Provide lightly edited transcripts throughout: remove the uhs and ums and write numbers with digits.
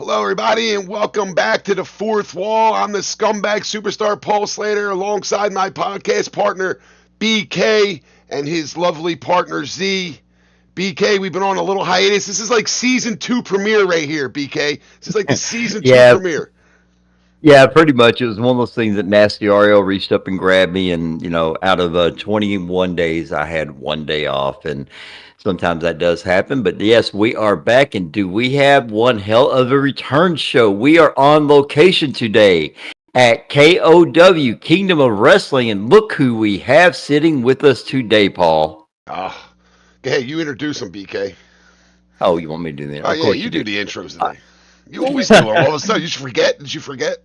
Hello, everybody, and welcome back to the Fourth Wall. I'm the scumbag superstar Paul Slater, alongside my podcast partner BK and his lovely partner Z. BK, we've been on a little hiatus. This is like season 2 premiere right here, BK. This is like the season 2 Yeah, premiere. yeah, pretty much. It was one of those things that Nasty Ariel reached up and grabbed me, and out of 21 days, I had 1 day off, and sometimes that does happen. But yes, we are back, and do we have one hell of a return show? We are on location today at KOW Kingdom of Wrestling, and look who we have sitting with us today, Paul. Ah, hey, you introduce him, BK. Oh, you want me to do that? Oh, Of yeah, course you you do do. the intros Uh, today. You always do them. All of a sudden, you forget? Did you forget?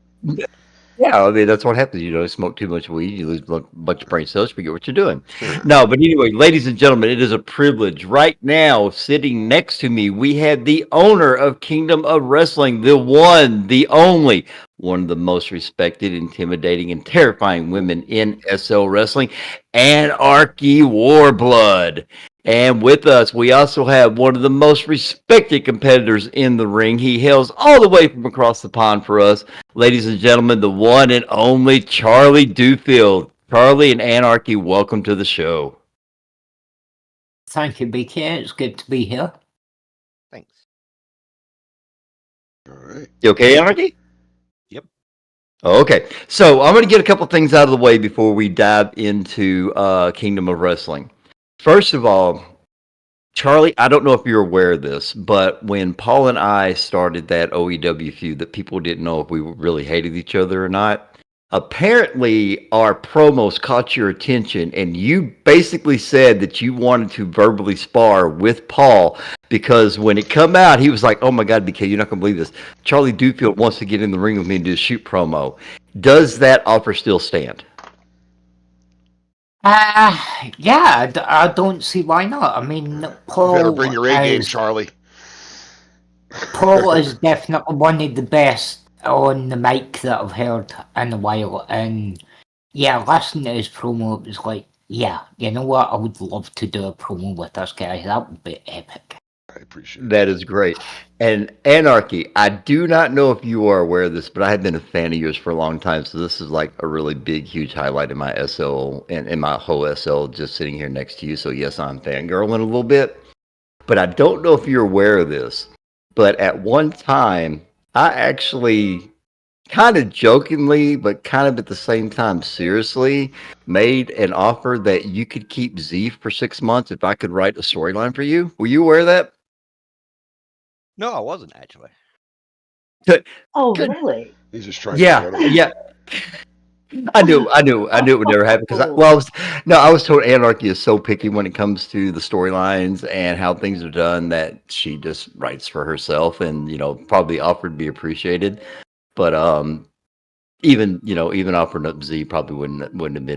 Yeah, I mean that's what happens. You smoke too much weed, you lose a bunch of brain cells, forget what you're doing. No, but anyway, ladies and gentlemen, it is a privilege. Right now, sitting next to me, we have the owner of Kingdom of Wrestling, the one, the only, one of the most respected, intimidating, and terrifying women in SL Wrestling, Anarchy Warblood. And with us, we also have one of the most respected competitors in the ring. He hails all the way from across the pond for us. Ladies and gentlemen, the one and only Charlie Duffield. Charlie and Anarchy, welcome to the show. Thank you, BK. It's good to be here. Thanks. All right. You okay, Anarchy? Yep. Okay, so I'm going to get a couple things out of the way before we dive into Kingdom of Wrestling. First of all, Charlie, I don't know if you're aware of this, but when Paul and I started that OEW feud, that people didn't know if we really hated each other or not. Apparently, our promos caught your attention, and you basically said that you wanted to verbally spar with Paul because when it come out, he was like, "Oh my God, BK, you're not gonna believe this. Charlie Duffield wants to get in the ring with me and do a shoot promo." Does that offer still stand? Yeah, I don't see why not. I mean, You better bring your A game, Charlie. Paul is definitely one of the best on the mic that I've heard in a while. And yeah, listening to his promo, it was like, yeah, you know what? I would love to do a promo with this guy. That would be epic. I appreciate it. That is great. And Anarchy, I do not know if you are aware of this, but I have been a fan of yours for a long time. So this is like a really big, huge highlight in my SL and in my whole SL just sitting here next to you. So yes, I'm fangirling a little bit. But I don't know if you're aware of this. But at one time, I actually kind of jokingly, but kind of at the same time seriously, made an offer that you could keep Z for 6 months if I could write a storyline for you. Were you aware of that? No, I wasn't actually. Oh, Good. really? He's just trying Yeah, to yeah. I knew it would never happen because I was told Anarchy is so picky when it comes to the storylines and how things are done that she just writes for herself and probably offered to be appreciated, but even offering up Z probably wouldn't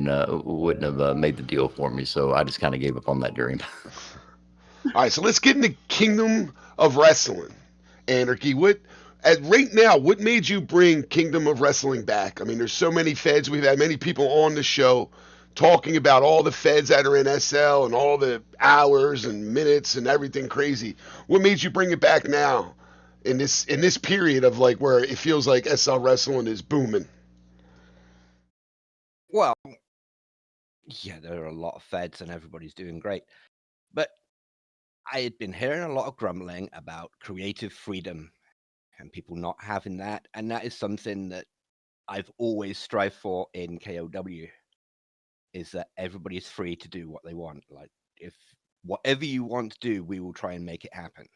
have made the deal for me, so I just kind of gave up on that dream. All right, so let's get into Kingdom of Wrestling. Anarchy, right now, what made you bring Kingdom of Wrestling back? I mean, there's so many feds. We've had many people on the show talking about all the feds that are in SL and all the hours and minutes and everything crazy. What made you bring it back now in this period of like where it feels like SL Wrestling is booming? Well, yeah, there are a lot of feds and everybody's doing great. But I had been hearing a lot of grumbling about creative freedom and people not having that. And that is something that I've always strived for in KOW, is that everybody is free to do what they want. Like, if whatever you want to do, we will try and make it happen.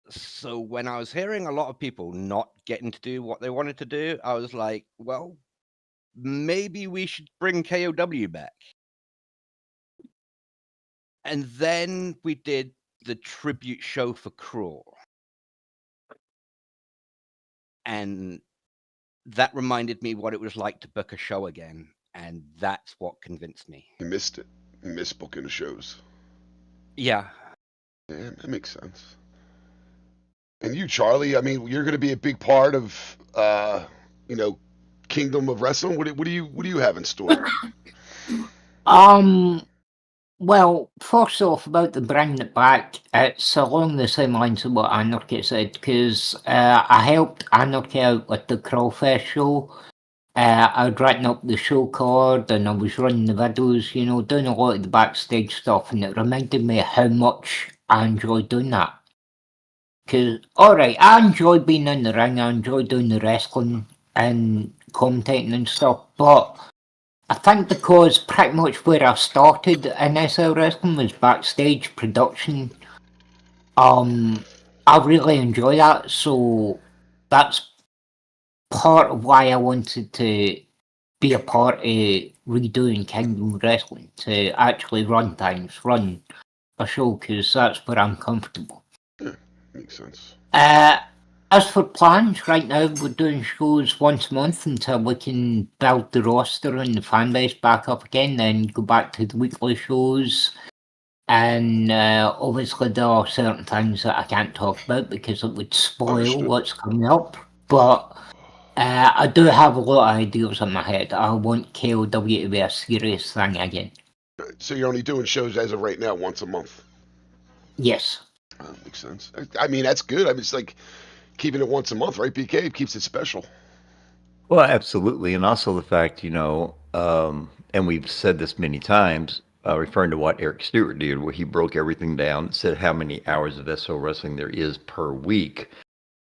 So when I was hearing a lot of people not getting to do what they wanted to do, I was like, well, maybe we should bring KOW back. And then we did the tribute show for Cruel. And that reminded me what it was like to book a show again. And that's what convinced me. You missed it. You missed booking the shows. Yeah. Yeah, that makes sense. And you, Charlie, I mean, you're going to be a big part of, Kingdom of Wrestling. What do you have in store? Well, first off, about the bringing it back, it's along the same lines of what Anarchy said, because I helped Anarchy out with the Crawfish show. I'd written up the show card and I was running the videos, doing a lot of the backstage stuff, and it reminded me how much I enjoyed doing that. Because, alright, I enjoy being in the ring, I enjoy doing the wrestling and commentating and stuff, but I think because pretty much where I started in SL Wrestling was backstage production, I really enjoy that, so that's part of why I wanted to be a part of redoing Kingdom Wrestling, to actually run things, run a show, because that's where I'm comfortable. Yeah, makes sense. As for plans, right now we're doing shows once a month until we can build the roster and the fan base back up again, then go back to the weekly shows. And obviously there are certain things that I can't talk about because it would spoil Understood. what's coming up. But I do have a lot of ideas in my head. I want KOW to be a serious thing again. So you're only doing shows as of right now once a month. Yes. Makes sense. I mean, that's good. I mean, it's like keeping it once a month, right, BK? It keeps it special. Well, absolutely, and also the fact, and we've said this many times, referring to what Eric Stewart did, where he broke everything down, said how many hours of SO wrestling there is per week.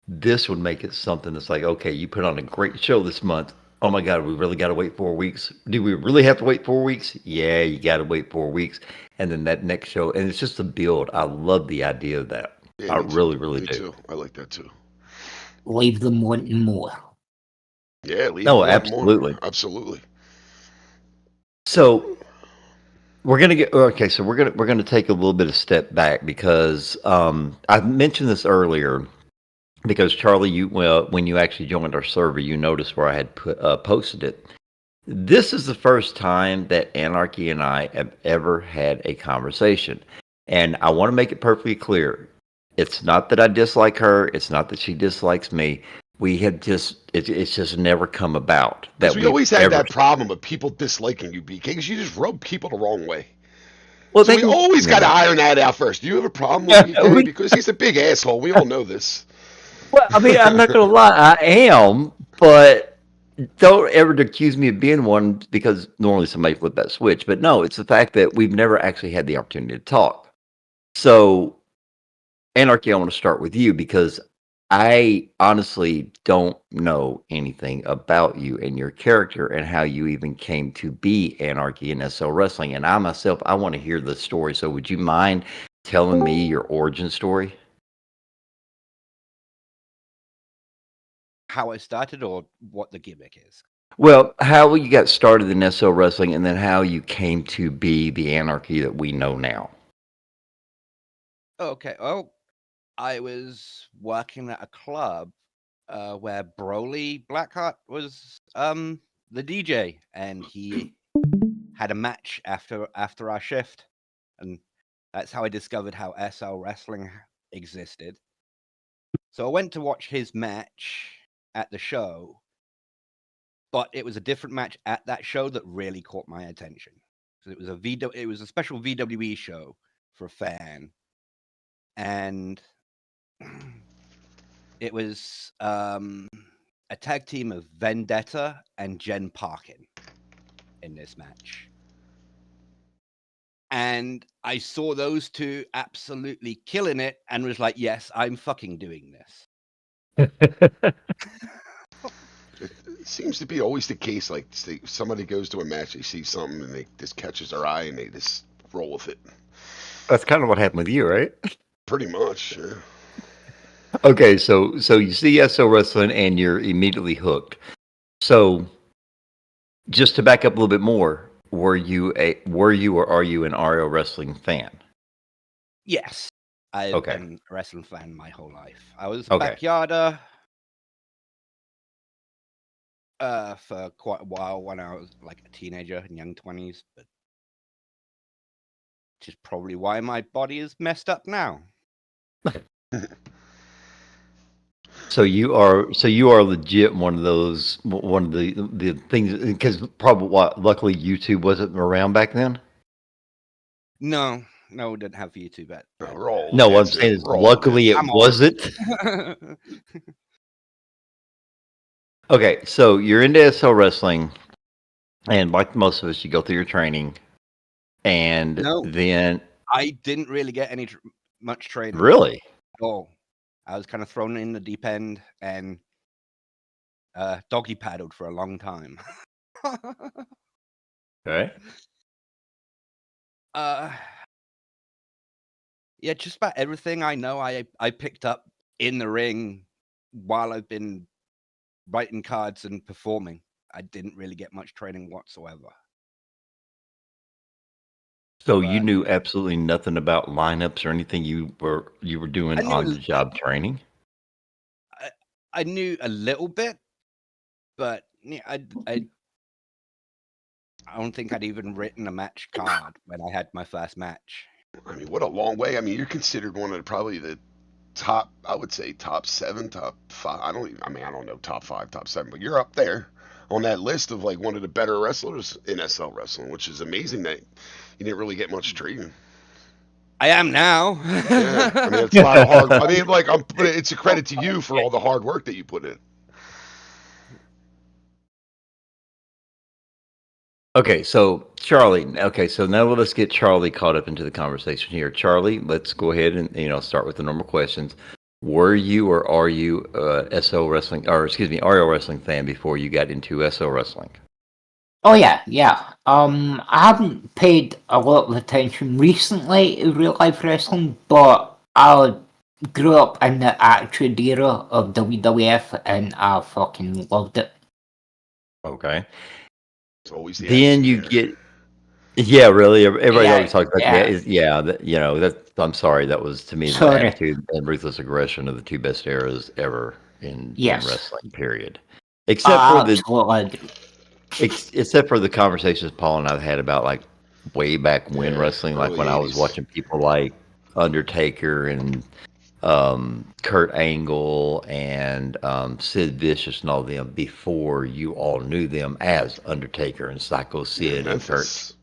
This would make it something that's like, okay, you put on a great show this month. Oh my God, we really got to wait 4 weeks. Do we really have to wait 4 weeks? Yeah, you got to wait 4 weeks, and then that next show, and it's just a build. I love the idea of that. Yeah, I me too. really, really Me do. too. I like that too. Leave them wanting more. Yeah, leave No, them wanting absolutely. more. Absolutely. So we're gonna get okay. So we're gonna take a little bit of step back because I mentioned this earlier because Charlie, when you actually joined our server, you noticed where I had posted it. This is the first time that Anarchy and I have ever had a conversation, and I want to make it perfectly clear. It's not that I dislike her. It's not that she dislikes me. We have it's just never come about that Because we we've always had ever. that problem of people disliking you, BK, because you just rub people the wrong way. Well, So they we can, always got to iron that out first. Do you have a problem with BK? Because he's a big asshole. We all know this. Well, I mean, I'm not gonna lie, I am, but don't ever accuse me of being one because normally somebody flip that switch. But no, it's the fact that we've never actually had the opportunity to talk. So, Anarchy, I want to start with you because I honestly don't know anything about you and your character and how you even came to be Anarchy in SL Wrestling. And I myself, I want to hear the story. So, would you mind telling me your origin story? How I started or what the gimmick is? Well, how you got started in SL Wrestling and then how you came to be the Anarchy that we know now. Okay. Well, I was working at a club where Broly Blackheart was the DJ, and he had a match after our shift, and that's how I discovered how SL Wrestling existed. So I went to watch his match at the show, but it was a different match at that show that really caught my attention. So it was a special VWE show for a fan, and it was a tag team of Vendetta and Jen Parkin in this match. And I saw those two absolutely killing it and was like, yes, I'm fucking doing this. It seems to be always the case. Like somebody goes to a match, they see something, and they just catches their eye, and they just roll with it. That's kind of what happened with you, right? Pretty much. Yeah. Okay, so you see SL Wrestling and you're immediately hooked. So just to back up a little bit more, were you or are you an RO wrestling fan? Yes. I've been a wrestling fan my whole life. I was a backyarder for quite a while when I was like a teenager in young 20s, but which is probably why my body is messed up now. So you are legit one of the things because luckily YouTube wasn't around back then. No, we didn't have YouTube at No, we're all old No, what I'm heads, man. saying is, We're all old luckily heads. it I'm old. wasn't. Okay, so you're into SL wrestling, and like most of us, you go through your training, and No. then I didn't really get any much training really, at all. I was kind of thrown in the deep end and doggy paddled for a long time. okay. Yeah, just about everything I know I picked up in the ring while I've been writing cards and performing. I didn't really get much training whatsoever. So you But knew absolutely nothing about lineups or anything. You were doing I knew on the job training. I knew a little bit, but yeah, I don't think I'd even written a match card when I had my first match. I mean, what a long way. I mean, you're considered one of probably the top, I would say top 7, top 5. I don't know top 5, top 7, but you're up there on that list of like one of the better wrestlers in SL wrestling, which is amazing that you didn't really get much training. I am now. Yeah, I mean, it's a lot of hard. I mean, like, but it's a credit to you for all the hard work that you put in. Okay, so Charlie. Okay, so now let's get Charlie caught up into the conversation here. Charlie, let's go ahead and start with the normal questions. Were you or are you SO wrestling, or excuse me, RL wrestling fan before you got into SO wrestling? Oh yeah. I haven't paid a lot of attention recently to real life wrestling, but I grew up in the Attitude Era of WWF, and I fucking loved it. Okay. It's always the Then attitude you era. get, yeah, really. Everybody Yeah, always talks about yeah. that. Yeah, that I'm sorry, that was to me the Sorry. Attitude and Ruthless Aggression of the two best eras ever in Yes. wrestling. Period. Except for the Absolutely agree. except for the conversations Paul and I've had about like way back when Yeah, wrestling, like early when I was 80s. watching people like Undertaker and Kurt Angle and Sid Vicious and all of them before you all knew them as Undertaker and Psycho Sid and Kurt. Memphis.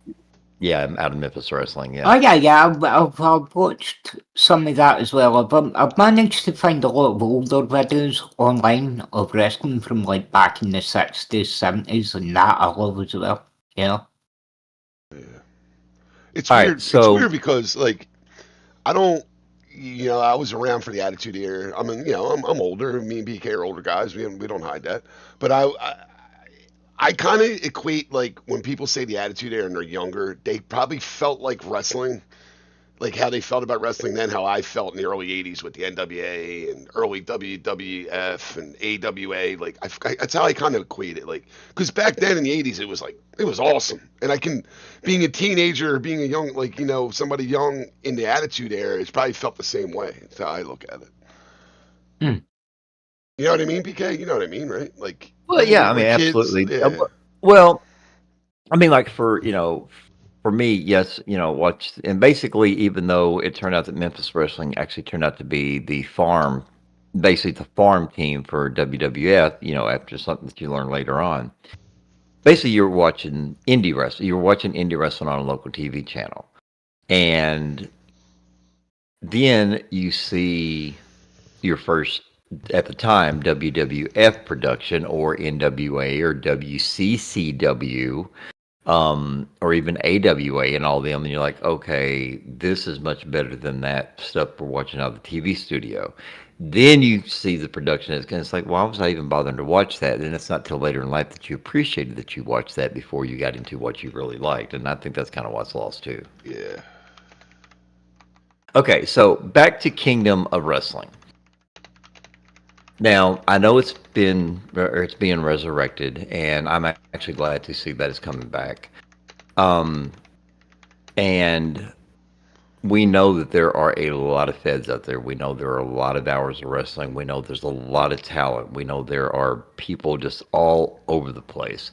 Yeah, out of Memphis Wrestling. Yeah. Oh yeah. I've watched some of that as well. I've managed to find a lot of older videos online of wrestling from like back in the 60s, 70s, and that I love as well. You know? Yeah. It's All right, weird. It's so weird because like I don't. I was around for the Attitude Era. I mean, I'm older. Me and BK are older guys. We don't hide that. But I kind of equate like when people say the Attitude Era and they're younger, they probably felt like wrestling, like how they felt about wrestling then, how I felt in the early '80s with the NWA and early WWF and AWA. Like that's how I kind of equate it. Like because back then in the '80s, it was awesome, and being a teenager, being a young somebody young in the Attitude Era, it's probably felt the same way. That's how I look at it. Hmm. You know what I mean, BK? You know what I mean, right? Like, well, yeah, I we're mean, kids. absolutely. Yeah. Well, I mean, like for me, yes, and basically, even though it turned out that Memphis Wrestling actually turned out to be basically the farm team for WWF, after something that you learn later on. Basically, you're watching indie wrestling. You're watching indie wrestling on a local TV channel, and then you see your first, at the time, WWF production or NWA or WCCW, or even AWA and all them, and you're like, okay, this is much better than that stuff we're watching out of the TV studio. Then you see the production, and it's like, why was I even bothering to watch that? And it's not till later in life that you appreciated that you watched that before you got into what you really liked, and I think that's kind of what's lost too. Yeah. Okay, so back to Kingdom of Wrestling. Now, I know it's being resurrected, and I'm actually glad to see that it's coming back. And we know that there are a lot of feds out there. We know there are a lot of hours of wrestling. We know there's a lot of talent. We know there are people just all over the place.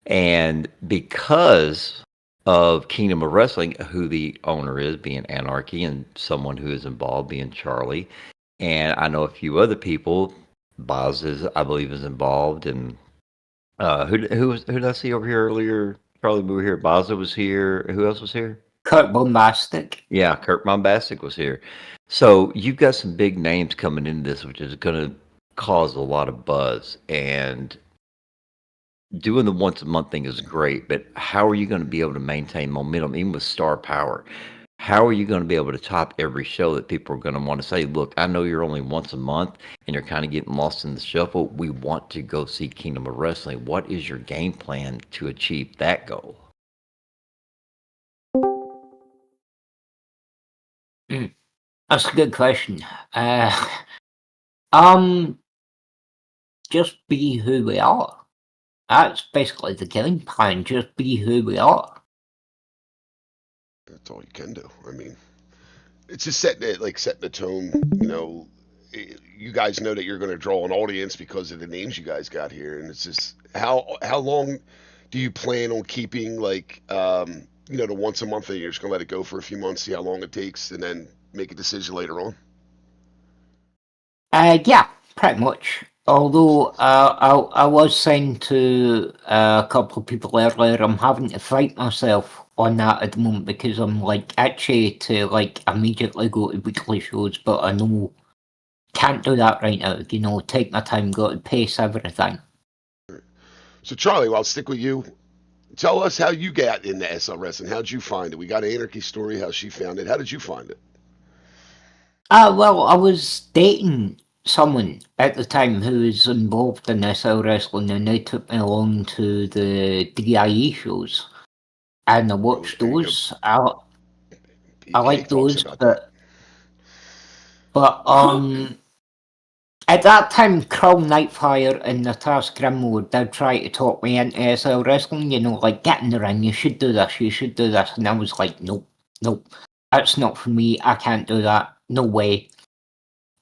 And because of Kingdom of Wrestling, who the owner is, being Anarchy, and someone who is involved, being Charlie, and I know a few other people. Boz I believe, is involved, and who did I see over here earlier? Charlie, we were here. Baza was here. Who else was here? Kurt Bombastic. Yeah, Kurt Bombastic was here. So you've got some big names coming into this, which is going to cause a lot of buzz. And doing the once a month thing is great, but how are you going to be able to maintain momentum, even with star power? How are you going to be able to top every show that people are going to want to say, look, I know you're only once a month and you're kind of getting lost in the shuffle. We want to go see Kingdom of Wrestling. What is your game plan to achieve that goal? That's a good question. Just be who we are. That's basically the game plan. Just be who we are. That's all you can do. I mean, it's just setting the tone. You know, you guys know that you're going to draw an audience because of the names you guys got here, and it's just how long do you plan on keeping the once a month thing? You're just going to let it go for a few months, see how long it takes, and then make a decision later on. Yeah, pretty much. Although I was saying to a couple of people earlier, I'm having to fight myself on that at the moment because I'm itchy to immediately go to weekly shows, but I know can't do that right now. You know, take my time, got to pace everything. So Charlie, I'll stick with you. Tell us how you got into SL Wrestling. How'd you find it? We got Anarchy story, how she found it. How did you find it? Well, I was dating someone at the time who was involved in SL Wrestling, and they took me along to the DIE shows, and I watched those. I like those, but at that time, Carl Nightfire and Natasha Grimwood did try to talk me into SL Wrestling, you know, get in the ring, you should do this, and I was like, nope, that's not for me, I can't do that, no way.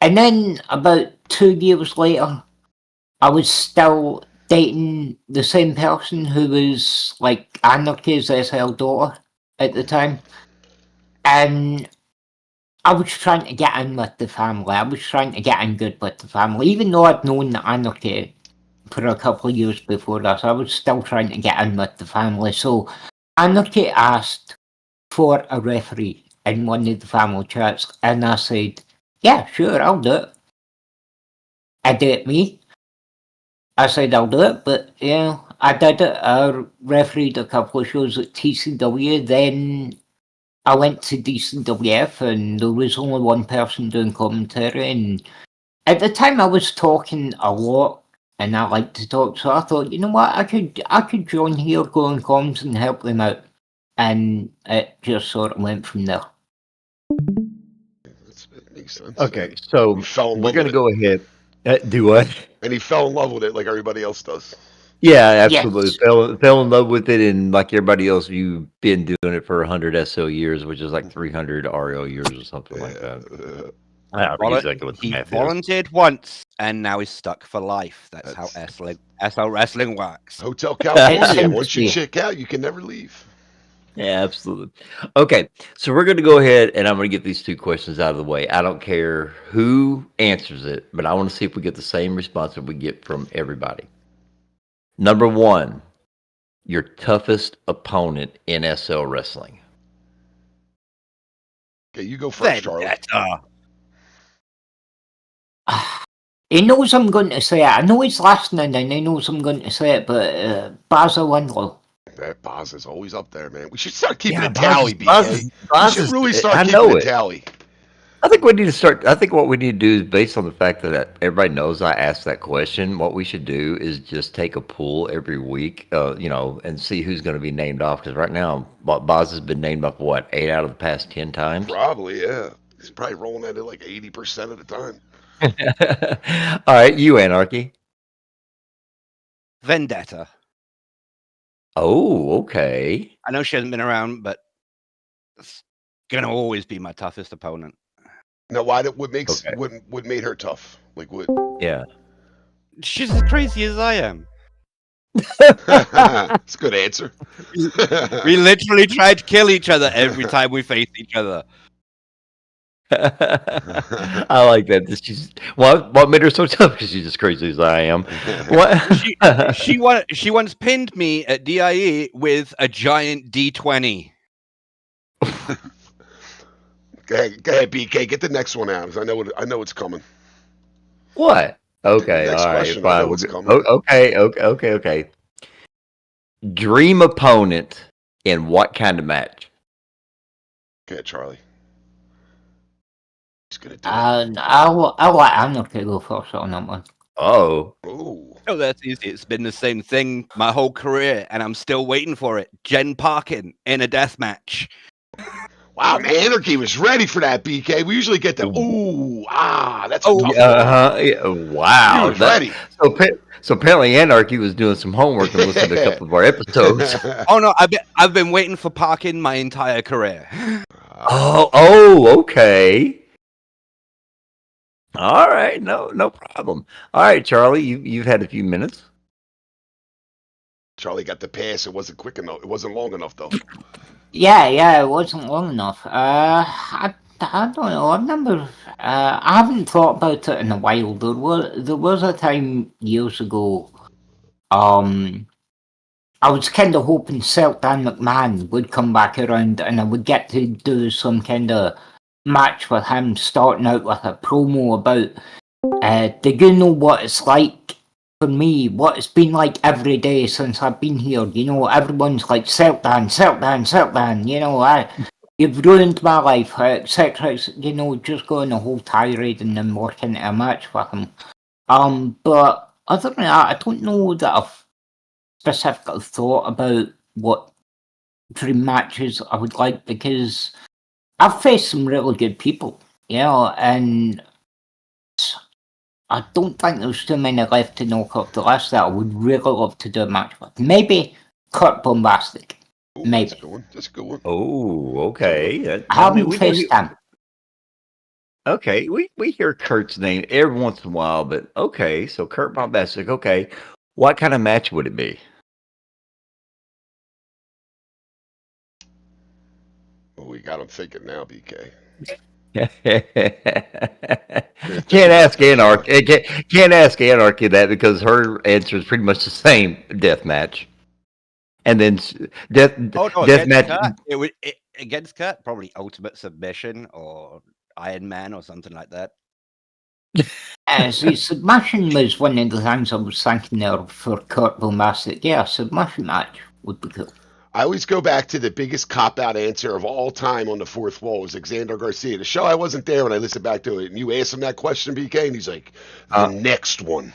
And then about 2 years later, I was still dating the same person who was Anarchy's SL daughter at the time, and I was trying to get in with the family. I was trying to get in good with the family. Even though I'd known Anarchy for a couple of years before this, I was still trying to get in with the family. So Anarchy asked for a referee in one of the family chats, and I said, yeah, sure, I'll do it. I did me. I said I'll do it, but I did it. I refereed a couple of shows at TCW, then I went to DCWF and there was only one person doing commentary, and at the time I was talking a lot and I like to talk, so I thought, you know what, I could join here, go on comms and help them out, and it just sort of went from there. That makes sense. Okay, so we're going to go ahead. Do what? And he fell in love with it like everybody else does. Yeah, absolutely. Yes. Fell in love with it, and like everybody else, you've been doing it for 100 SO years, which is like 300 RO years or something like that. I don't know exactly what the math is. Volunteered once, and now he's stuck for life. That's how SL Wrestling works. Hotel California. Once you check out, you can never leave. Yeah, absolutely. Okay, so we're going to go ahead, and I'm going to get these two questions out of the way. I don't care who answers it, but I want to see if we get the same response that we get from everybody. Number one, your toughest opponent in SL Wrestling. Okay, you go first, Charlie. He knows I'm going to say it. I know he's listening and he knows I'm going to say it, but Baza Windlow. That Baz is always up there, man. We should start keeping a tally, BK. We should really start keeping a tally. I think we need to start. I think what we need to do is, based on the fact that everybody knows I asked that question, what we should do is just take a poll every week, and see who's going to be named off. Because right now, Boz has been named off, 8 out of the past 10 times? Probably, yeah. He's probably rolling at it like 80% of the time. All right, you, Anarchy. Vendetta. Oh, okay. I know she hasn't been around, but it's going to always be my toughest opponent. Now, what made her tough? Like what? Yeah. She's as crazy as I am. That's a good answer. We literally try to kill each other every time we face each other. I like that. What made her so tough? Because she's as crazy as I am. What? She once pinned me at DIE with a giant D20. Go ahead, BK. Get the next one out. 'Cause I know it's coming. What? The Okay, next all right, question, I fine. know it's coming. Okay. Dream opponent in what kind of match? Go ahead, Charlie. He's gonna do it. I'll let Anarchy go first on that one. Oh, Ooh. Oh, that's easy. It's been the same thing my whole career, and I'm still waiting for it. Jen Parkin in a death match. Wow, man, Anarchy was ready for that, BK. We usually get the that's a Oh, tough one. yeah, He wow. was ready. So apparently Anarchy was doing some homework and listened to a couple of our episodes. Oh no, I've been waiting for Parkin my entire career. Okay. All right, no problem. All right, Charlie, you've had a few minutes. Charlie got the pass. It wasn't quick enough. It wasn't long enough though. Yeah, it wasn't long enough. I don't know. I haven't thought about it in a while. There was a time years ago. I was kind of hoping Dan McMahon would come back around, and I would get to do some kind of match with him, starting out with a promo about. Do you know what it's like for me? What it's been like every day since I've been here. You know, everyone's like Dan. You know, you've ruined my life, etc. You know, just going a whole tirade and then working a match with him. But other than that, I don't know that I've specifically thought about what dream matches I would like, because I've faced some really good people, you know, and I don't think there's too many left to knock off the list that I would really love to do a match with. Maybe Kurt Bombastic. Ooh, Maybe. That's a good one. That's a good one. Oh, okay. I haven't faced him. Okay, we hear Kurt's name every once in a while, but okay, so Kurt Bombastic. Okay, what kind of match would it be? Oh, we got him thinking now, BK. Can't ask Anarchy. Can't ask Anarchy that because her answer is pretty much the same. Death match, and then death Oh no, death against match. Kurt. Against Kurt, probably Ultimate Submission or Iron Man or something like that. See, submission was one of the things I was thinking there for Kurt Bombastic. Yeah, submission match would be cool. I always go back to the biggest cop-out answer of all time on the fourth wall was Xander Garcia. The show I wasn't there when I listened back to it, and you asked him that question, BK, and he's like, the next one.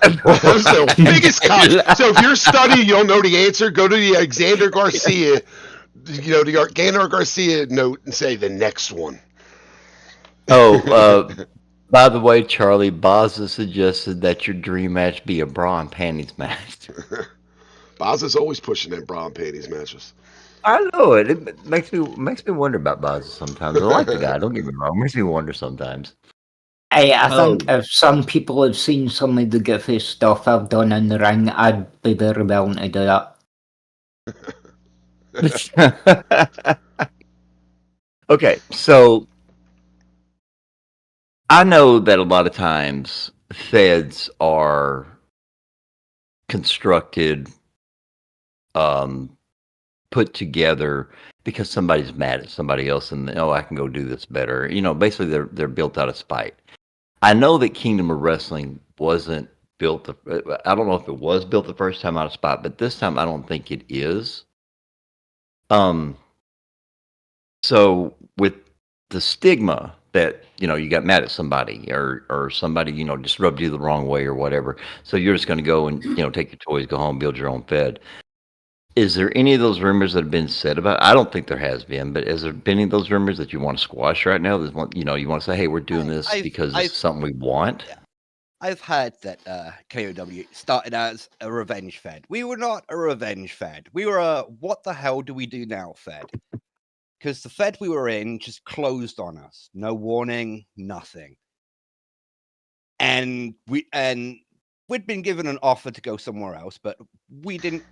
That was the biggest cop. So if you're studying, you don't know the answer, go to the Xander Garcia, the Xander Garcia note and say the next one. Oh, by the way, Charlie, Baza suggested that your dream match be a bra and panties match. Boz is always pushing them bra and panties matches. I know it. It makes me wonder about Baza sometimes. I like the guy. Don't get me wrong. It makes me wonder sometimes. I think if some people have seen some of the goofy stuff I've done in the ring, I'd be very willing to do that. Okay, so I know that a lot of times feds are constructed, put together because somebody's mad at somebody else, and I can go do this better. Basically they're built out of spite. I know that Kingdom of Wrestling wasn't built. I don't know if it was built the first time out of spite, but this time I don't think it is. So with the stigma that you got mad at somebody or somebody just rubbed you the wrong way or whatever, so you're just going to go and take your toys, go home, build your own fed. Is there any of those rumors that have been said about? I don't think there has been, but has there been any of those rumors that you want to squash right now? There's one, you want to say, hey, we're doing this because it's something we want. Yeah. I've heard that KOW started as a revenge fed. We were not a revenge fed. We were a what the hell do we do now fed. Because the fed we were in just closed on us. No warning, nothing. And we'd been given an offer to go somewhere else, but we didn't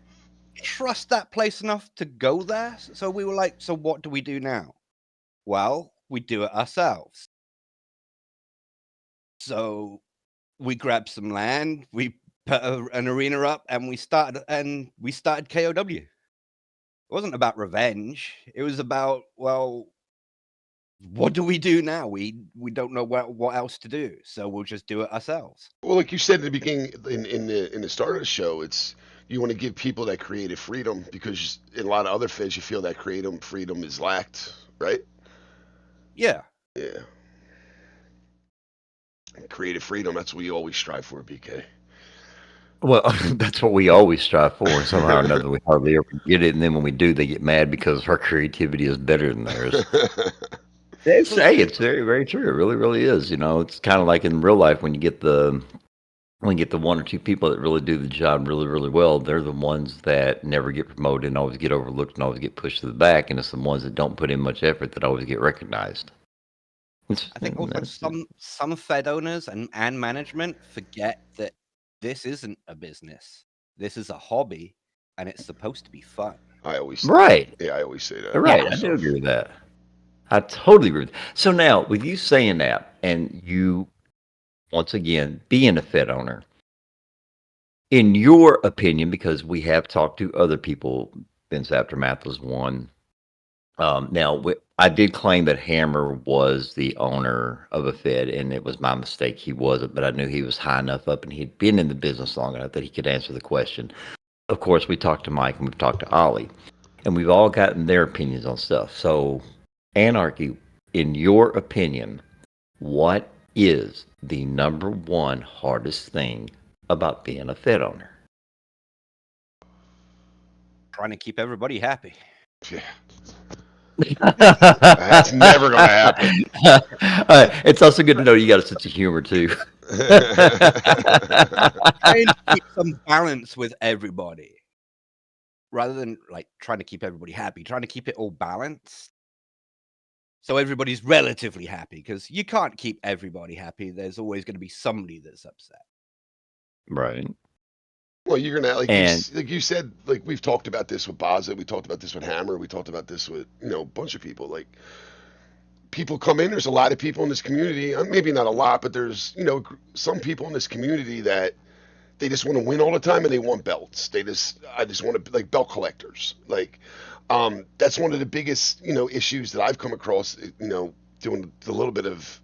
trust that place enough to go there. So we were like, so what do we do now? Well, we do it ourselves. So we grabbed some land, we put an arena up, and we started KOW. wasn't about revenge. It was about, well, what do we do now? We don't know what else to do, so we'll just do it ourselves. Well, like you said in the beginning, in the start of the show, it's you want to give people that creative freedom because in a lot of other fields you feel that creative freedom is lacked, right? Yeah. Yeah. Creative freedom, that's what we always strive for, BK. Well, that's what we always strive for, and somehow or another we hardly ever get it. And then when we do, they get mad because our creativity is better than theirs. It's very, very true. It really, really is. You know, it's kind of like in real life when you get the one or two people that really do the job really, really well. They're the ones that never get promoted and always get overlooked and always get pushed to the back, and it's the ones that don't put in much effort that always get recognized. I think also some Fed owners and management forget that this isn't a business. This is a hobby, and it's supposed to be fun. I always Right. Yeah, I always say that. Right. I do agree with that. I totally agree with that. So now, with you saying that, and you, once again, being a Fed owner, in your opinion, because we have talked to other people, Vince Aftermath was one. Now, I did claim that Hammer was the owner of a Fed, and it was my mistake. He wasn't, but I knew he was high enough up, and he'd been in the business long enough that he could answer the question. Of course, we talked to Mike, and we've talked to Ollie, and we've all gotten their opinions on stuff. So, Anarchy, in your opinion, what is the number one hardest thing about being a Fed owner? Trying to keep everybody happy. Yeah. That's never going to happen. It's also good to know you got a sense of humor too. Trying to keep some balance with everybody, rather than like trying to keep everybody happy. Trying to keep it all balanced, so everybody's relatively happy. Because you can't keep everybody happy. There's always going to be somebody that's upset. Right. Well, you're gonna like you said, like we've talked about this with Baza, we talked about this with Hammer, we talked about this with a bunch of people. Like people come in, there's a lot of people in this community, maybe not a lot, but there's some people in this community that they just want to win all the time and they want belts. I just want to like belt collectors. Like that's one of the biggest issues that I've come across. Doing the little bit of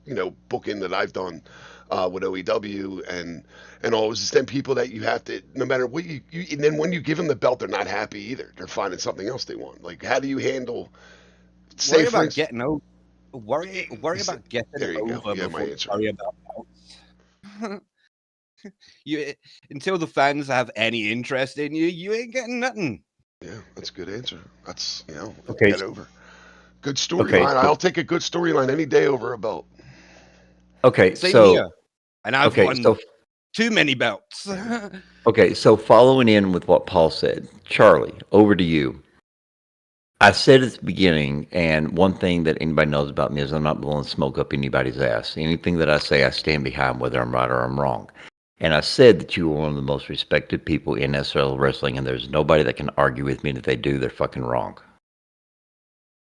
booking that I've done with OEW and all, is just them people that you have to, no matter what you and then when you give them the belt, they're not happy either. They're finding something else they want. Like, how do you handle? Worry about getting over. Worry about getting there you over go. before you worry about belts. You until the fans have any interest in you, you ain't getting nothing. Yeah, that's a good answer. That's Okay. Get over. Good storyline. I'll take a good storyline any day over a belt. Okay, Same so here. And I've won too many belts. Okay, so following in with what Paul said, Charlie, over to you. I said at the beginning, and one thing that anybody knows about me is I'm not blowing smoke up anybody's ass. Anything that I say, I stand behind, whether I'm right or I'm wrong. And I said that you were one of the most respected people in SRL wrestling, and there's nobody that can argue with me, and if they do, they're fucking wrong.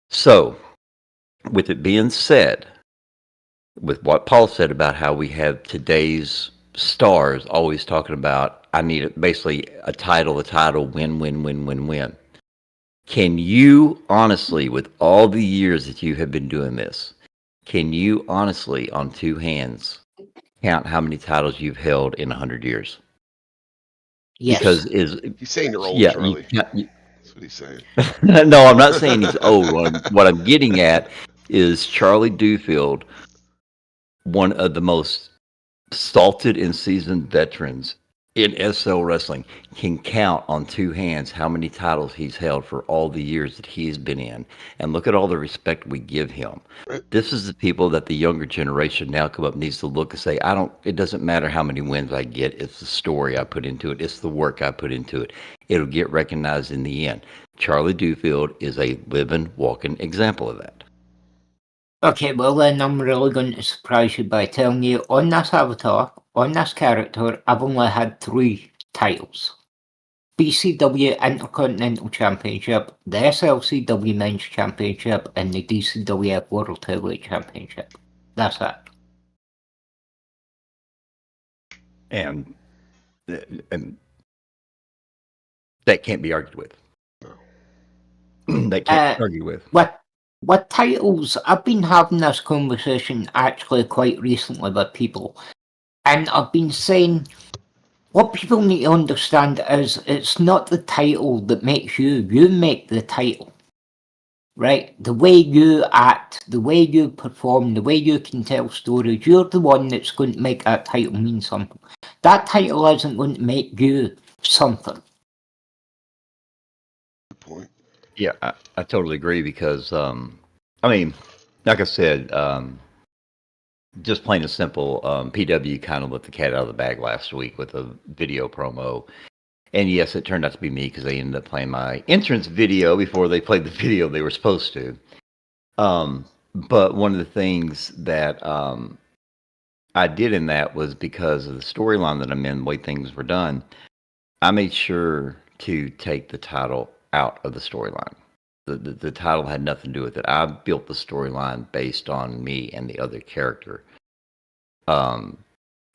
So, with it being said, with what Paul said about how we have today's stars always talking about, I need basically a title, win, win, win, win, win. Can you honestly, with all the years that you have been doing this, can you honestly, on two hands, count how many titles you've held in 100 years? Yes. Because he's saying you're old, yeah, Charlie. That's what he's saying. No, I'm not saying he's old. What I'm getting at is Charlie Duffield, one of the most salted and seasoned veterans in SL wrestling, can count on two hands how many titles he's held for all the years that he's been in. And look at all the respect we give him. This is the people that the younger generation now come up needs to look and say, it doesn't matter how many wins I get. It's the story I put into it. It's the work I put into it. It'll get recognized in the end. Charlie Duffield is a living, walking example of that. Okay, well then I'm really going to surprise you by telling you, on this avatar, on this character, I've only had 3 titles. BCW Intercontinental Championship, the SLCW Men's Championship, and the DCWF World Heavyweight Championship. That's it. And that can't be argued with. they can't argue with. With titles, I've been having this conversation actually quite recently with people, and I've been saying what people need to understand is it's not the title that makes you. You make the title. Right? The way you act, the way you perform, the way you can tell stories, you're the one that's going to make that title mean something. That title isn't going to make you something. Good point. Yeah, I totally agree because, I mean, like I said, just plain and simple, PW kind of let the cat out of the bag last week with a video promo. And yes, it turned out to be me because they ended up playing my entrance video before they played the video they were supposed to. But one of the things that I did in that was because of the storyline that I'm in, the way things were done, I made sure to take the title out of the storyline. The title had nothing to do with it. I built the storyline based on me and the other character.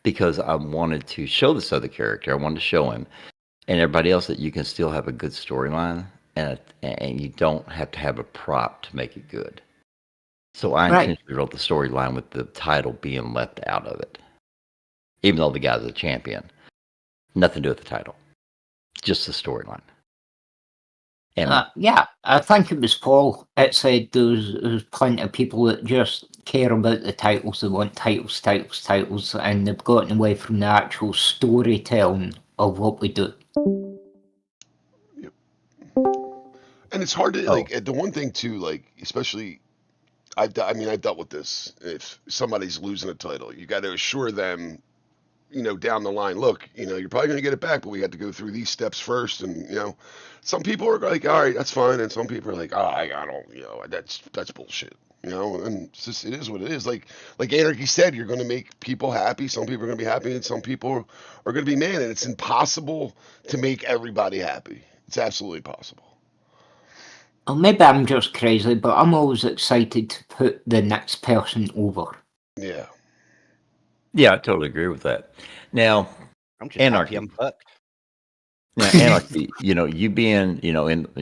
Because I wanted to show this other character. I wanted to show him and everybody else that you can still have a good storyline and you don't have to have a prop to make it good. So I intentionally wrote the storyline with the title being left out of it. Even though the guy's a champion. Nothing to do with the title. Just the storyline. Yeah, I think it was Paul that said there's plenty of people that just care about the titles. They want titles, and they've gotten away from the actual storytelling of what we do. Yep. And it's hard to like. The one thing too, like especially, I've dealt with this. If somebody's losing a title, you got to assure them, down the line, look, you're probably going to get it back, but we had to go through these steps first. And, some people are like, all right, that's fine. And some people are like, oh, I don't, that's bullshit, and it's just, it is what it is. Like Anarchy said, you're going to make people happy. Some people are going to be happy and some people are going to be mad. And it's impossible to make everybody happy. It's absolutely possible. Well, maybe I'm just crazy, but I'm always excited to put the next person over. Yeah. Yeah, I totally agree with that. Now, I'm just Anarchy. happy I'm fucked. Now, Anarchy, you being,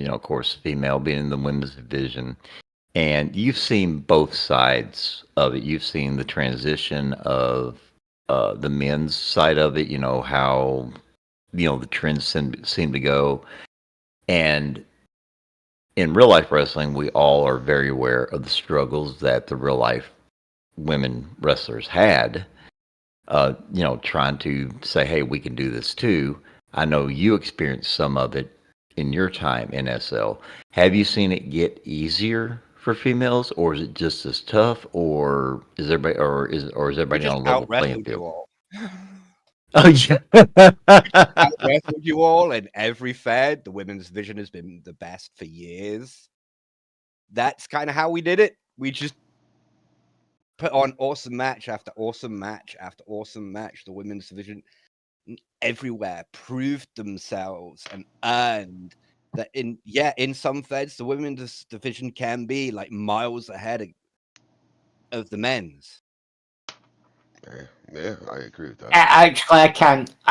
of course, female, being in the women's division, and you've seen both sides of it. You've seen the transition of the men's side of it, how, the trends seem to go. And in real life wrestling, we all are very aware of the struggles that the real life women wrestlers had. Trying to say, hey, we can do this too. I know you experienced some of it in your time in SL. Have you seen it get easier for females, or is it just as tough, or is everybody, or is everybody on a level playing field? Oh yeah, out-wrestled you all in every fed. The women's division has been the best for years. That's kind of how we did it. We just put on awesome match after awesome match after awesome match. The women's division everywhere proved themselves and earned that in some feds the women's division can be like miles ahead of the men's. Yeah, I agree with that. Actually, I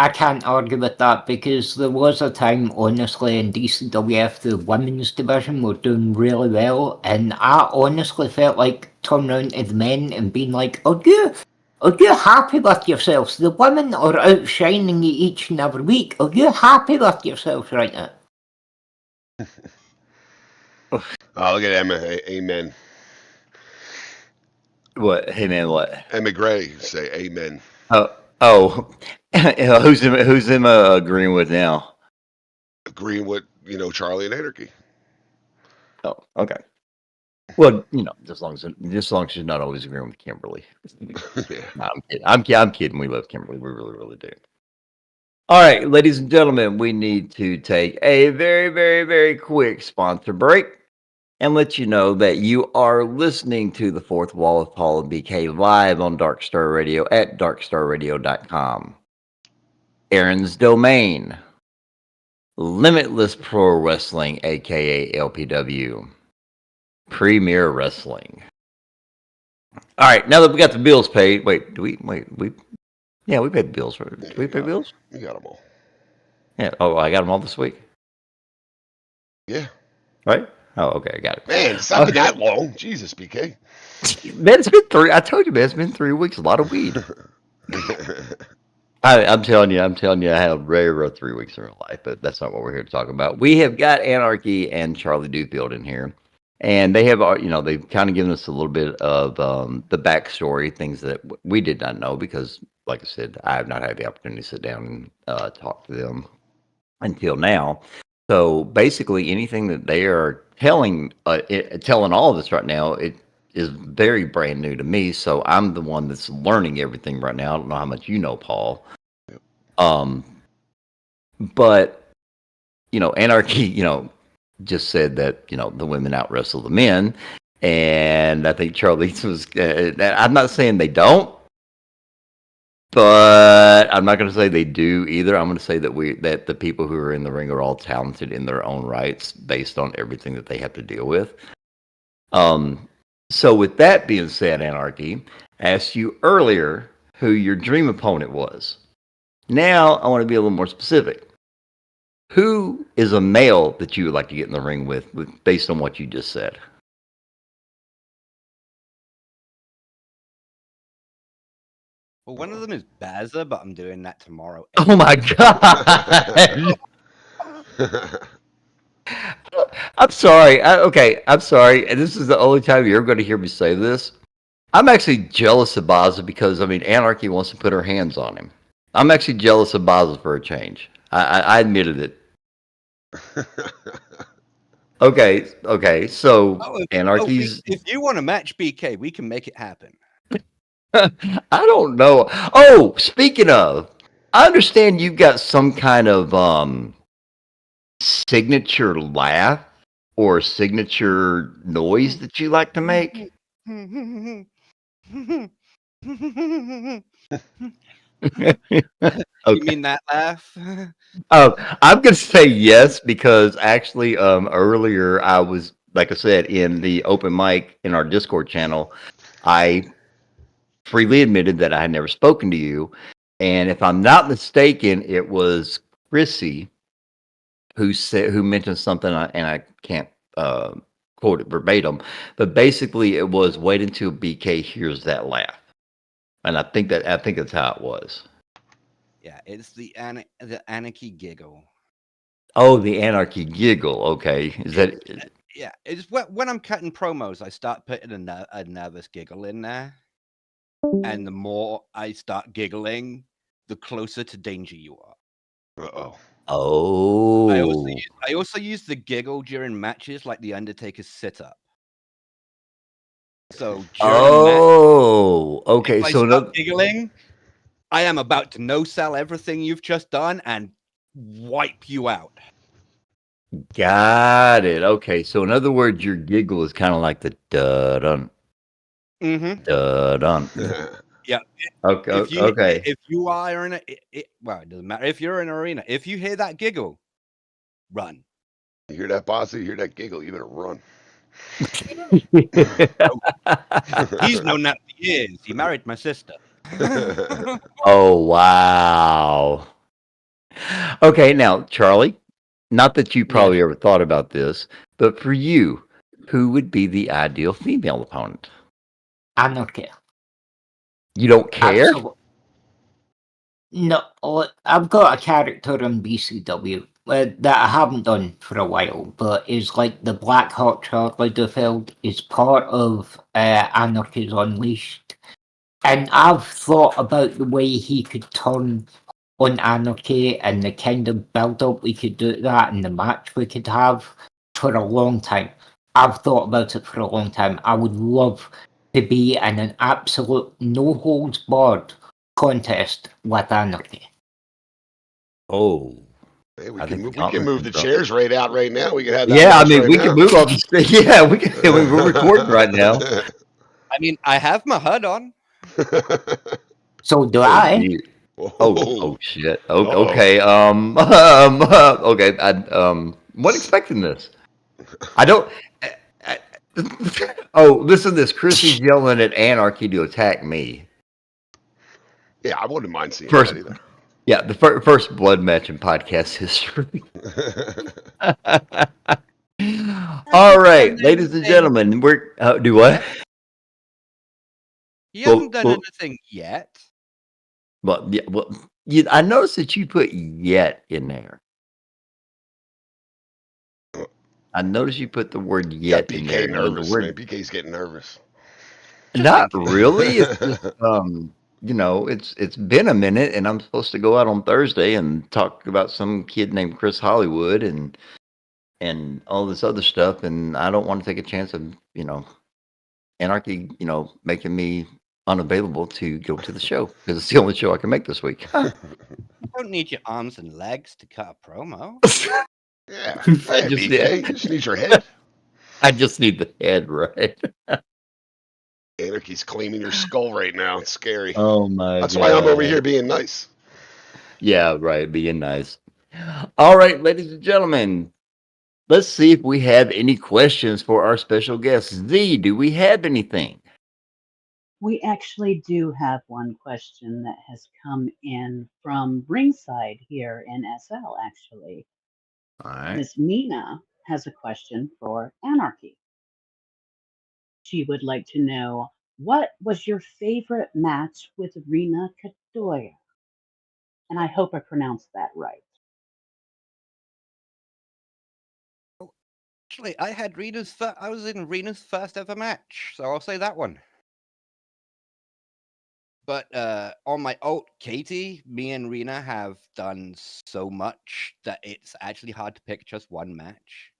can't argue with that because there was a time, honestly, in DCWF, the women's division were doing really well, and I honestly felt like turning around to the men and being like, Are you happy with yourselves? The women are outshining you each and every week. Are you happy with yourselves right now? Oh, look at Emma. Amen. What? Hey man, what? Emma Gray say amen. Who's Emma agreeing with now? Agreeing with Charlie and Anarchy. Oh, okay. Well, just as long as she's not always agreeing with Kimberly. Yeah. No, I'm kidding. We love Kimberly. We really, really do. All right, ladies and gentlemen, we need to take a very, very, very quick sponsor break and let you know that you are listening to The Fourth Wall with Paul and BK live on Dark Star Radio at darkstarradio.com. Aaron's Domain, Limitless Pro Wrestling, aka LPW, Premier Wrestling. All right, now that we got the bills paid, we paid the bills. Did we pay bills? We got them all. Yeah. Oh, I got them all this week. Yeah. Right. Oh, okay, I got it. Man, it's not been that long. Jesus, BK. Man, it's been 3. I told you, man, it's been 3 weeks. A lot of weed. I'm telling you, I had a very rough 3 weeks in real life, but that's not what we're here to talk about. We have got Anarchy and Charlie Duffield in here, and they have, they've kind of given us a little bit of the backstory, things that we did not know because, like I said, I have not had the opportunity to sit down and talk to them until now. So basically, anything that they are telling all of us right now, it is very brand new to me. So I'm the one that's learning everything right now. I don't know how much you know, Paul. But Anarchy, just said that the women out wrestle the men, and I think Charlie was. I'm not saying they don't. But I'm not going to say they do either. I'm going to say that the people who are in the ring are all talented in their own rights, based on everything that they have to deal with. So with that being said, Anarchy, I asked you earlier who your dream opponent was. Now I want to be a little more specific. Who is a male that you would like to get in the ring with based on what you just said? Well, one of them is Baza, but I'm doing that tomorrow. Oh my god! I'm sorry. I'm sorry. And this is the only time you're going to hear me say this. I'm actually jealous of Baza because Anarchy wants to put her hands on him. I'm actually jealous of Baza for a change. I admitted it. Okay. So Anarchy's. If you want to match BK, we can make it happen. I don't know. Oh, speaking of, I understand you've got some kind of signature laugh or signature noise that you like to make. You mean that laugh? I'm going to say yes because actually earlier I was, like I said, in the open mic in our Discord channel, I freely admitted that I had never spoken to you. And if I'm not mistaken, it was Chrissy who mentioned something, and I can't quote it verbatim, but basically it was wait until BK hears that laugh, and I think that's how it was. Yeah, it's the Anarchy giggle. Oh, the Anarchy giggle. Okay, is that? Yeah, it's when I'm cutting promos, I start putting a nervous giggle in there, and the more I start giggling, the closer to danger you are. Uh-oh. Oh. I also use the giggle during matches, like the Undertaker's sit up. So during a match, okay. if I start giggling, I am about to no sell everything you've just done and wipe you out. Got it. Okay, so in other words, your giggle is kind of like the dun. Mm-hmm. Dun. Yeah. Okay. If you are in well, it doesn't matter. If you're in an arena, if you hear that giggle, run. You hear that, boss? You hear that giggle? You better run. He's known that for years. He married my sister. Oh, wow. Okay, now, Charlie, not that you probably ever thought about this, but for you, who would be the ideal female opponent? Anarchy. You don't care? Absolutely. No, I've got a character in BCW that I haven't done for a while, but is like the Black Hawk Charlie Duffield is part of Anarchy's Unleashed. And I've thought about the way he could turn on Anarchy and the kind of build-up we could do to that and the match we could have for a long time. I've thought about it for a long time. I would love to be in an absolute no-holds-barred contest with Anarchy. Oh. Hey, we can move the chairs right out right now. We can have that. Yeah, I mean, we can move all the. Yeah, we can. We're recording right now. I mean, I have my HUD on. So do I. Oh shit. Okay. Okay. I wasn't expecting this. I don't. Listen to this. Chrissy's yelling at Anarchy to attack me. Yeah, I wouldn't mind seeing that either. Yeah, the first blood match in podcast history. All right, ladies and gentlemen, we're do what? He hasn't done anything yet. Well, yeah, well, I noticed that you put "yet" in there. I noticed you put the word Got "yet" in BK there. nervous, man. BK's getting nervous. Not really. It's just it's been a minute, and I'm supposed to go out on Thursday and talk about some kid named Chris Hollywood and all this other stuff, and I don't want to take a chance of Anarchy, making me unavailable to go to the show because it's the only show I can make this week. You don't need your arms and legs to cut a promo. Yeah, BK. You just need your head. I just need the head, right? Anarchy's claiming your skull right now. It's scary. Oh my That's God. why I'm over here being nice. Yeah, right. Being nice. All right, ladies and gentlemen, let's see if we have any questions for our special guest. Z, do we have anything? We actually do have one question that has come in from ringside here in SL, actually. All right. Miss Mina has a question for Anarchy. She would like to know, what was your favorite match with Rena Kadoya? And I hope I pronounced that right. Actually, I was in Rena's first ever match, so I'll say that one. But on my alt Katie, me and Rena have done so much that it's actually hard to pick just one match.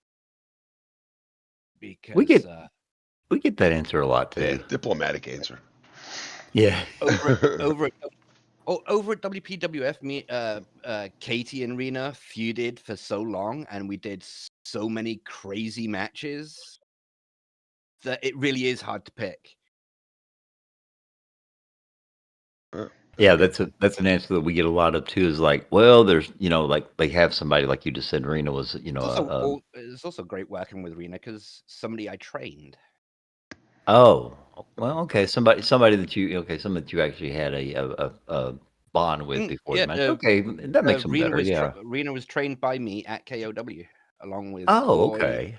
Because we get that answer a lot today. Yeah, diplomatic answer. Yeah. over at WPWF, me, Katie and Rena feuded for so long, and we did so many crazy matches that it really is hard to pick. Yeah, that's an answer that we get a lot of too. Is like, well, there's like they have somebody like you just said. Rena was it's also great working with Rena because somebody I trained. Oh, well, okay. Somebody that you actually had a bond with before the match. Okay, that makes them better. Yeah. Rena was trained by me at KOW along with okay.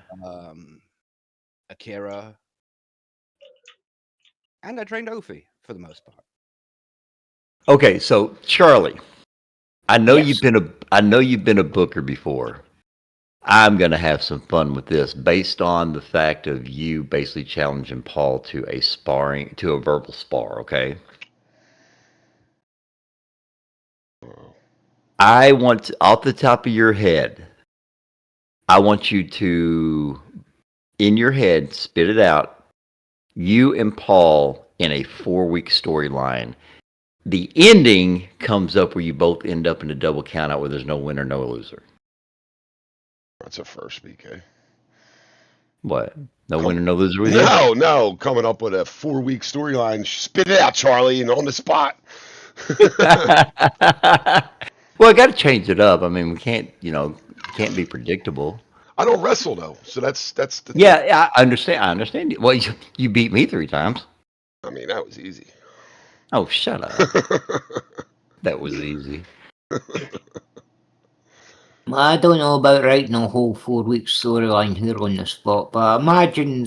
Akira, and I trained Ofi for the most part. Okay, so Charlie, I know Yes. you've been a booker before. I'm gonna have some fun with this based on the fact of you basically challenging Paul to a verbal spar, okay? I want off the top of your head, I want you to in your head spit it out. You and Paul in a 4-week storyline. The ending comes up where you both end up in a double count out where there's no winner, no loser. That's a first, BK. What? No winner, no loser with you? No. Coming up with a 4-week storyline. Spit it out, Charlie, and on the spot. Well, I got to change it up. I mean, we can't be predictable. I don't wrestle though, so that's the thing. Yeah, I understand. Well, you beat me 3 times. I mean, that was easy. Oh, shut up. That was easy. I don't know about writing a whole 4-week storyline here on the spot, but I imagine,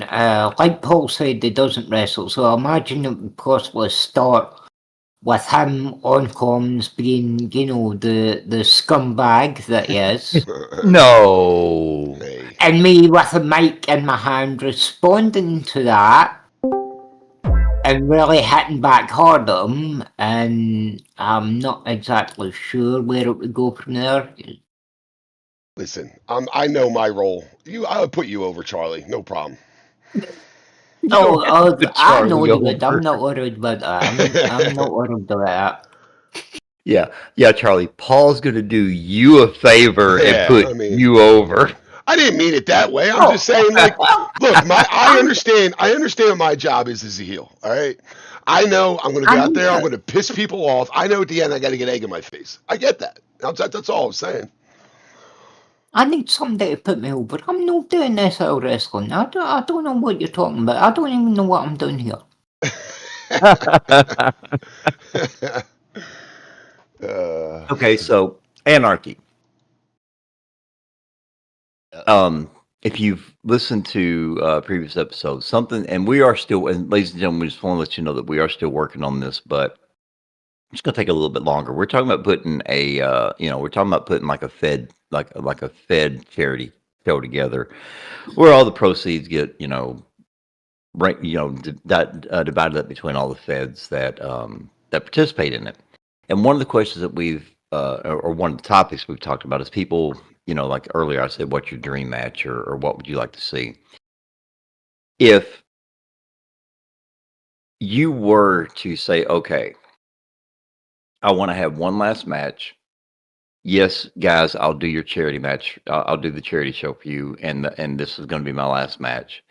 like Paul said, he doesn't wrestle, so I imagine it would possibly start with him on comms being, the scumbag that he is. No. Hey. And me with a mic in my hand responding to that and really hitting back hard at him, and I'm not exactly sure where it would go from there. Listen, I know my role. I would put you over, Charlie. No problem. I know you would. I'm not worried about that. I'm not worried about that. Yeah, Charlie. Paul's going to do you a favor and put you over. I didn't mean it that way. I'm just saying, like, look, I understand what my job is as a heel. All right, I know I'm going to go out there. I'm going to piss people off. I know at the end I got to get egg in my face. I get that. That's all I'm saying. I need somebody to put me over. I'm not doing this out wrestling. I don't know what you're talking about. I don't even know what I'm doing here. Okay, so Anarchy. if you've listened to previous episodes, something, and we are still, and ladies and gentlemen, we just want to let you know that we are still working on this, but it's going to take a little bit longer. We're talking about putting we're talking about putting like a Fed charity show together, where all the proceeds get, right, divided up between all the feds that participate in it. And one of the questions that or one of the topics we've talked about is people, like earlier I said, what's your dream match, or what would you like to see? If you were to say, okay, I want to have one last match. Yes, guys, I'll do your charity match. I'll do the charity show for you, and this is going to be my last match.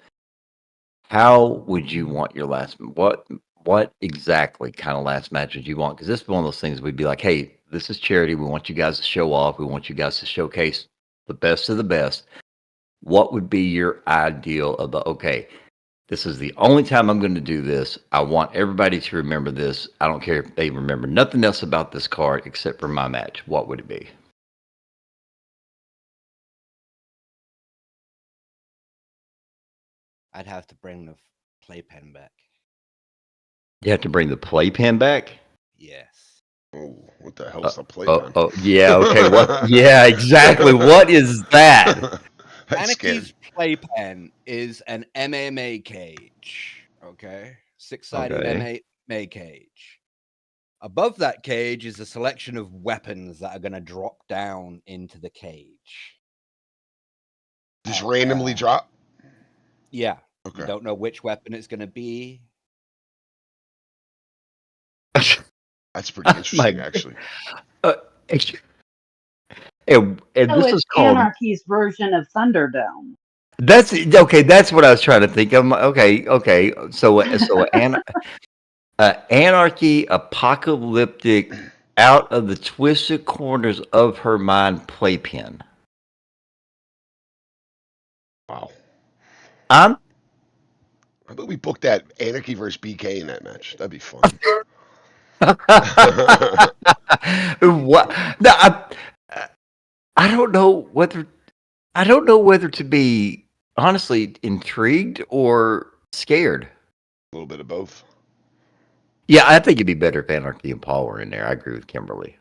How would you want your last? What exactly kind of last match would you want? Because this is one of those things we'd be like, hey, this is charity. We want you guys to show off. We want you guys to showcase the best of the best. What would be your ideal of okay, this is the only time I'm going to do this. I want everybody to remember this. I don't care if they remember nothing else about this card except for my match. What would it be? I'd have to bring the playpen back. You have to bring the playpen back? Yes. Oh, what the hell's a playpen? Yeah, okay. What? Yeah, exactly. What is that? Anarchy's playpen is an MMA cage. Okay, 6-sided MMA cage. Above that cage is a selection of weapons that are going to drop down into the cage. Just randomly drop? Yeah. Okay. You don't know which weapon it's going to be. That's pretty interesting, actually. And this it's is called Anarchy's version of Thunderdome. That's okay. That's what I was trying to think. Okay. So Anarchy, apocalyptic, out of the twisted corners of her mind playpen. Wow. How about we book that Anarchy versus BK in that match? That'd be fun. What? No, I don't know whether to be honestly intrigued or scared. A little bit of both. Yeah, I think it'd be better if Anarchy and Paul were in there. I agree with Kimberly.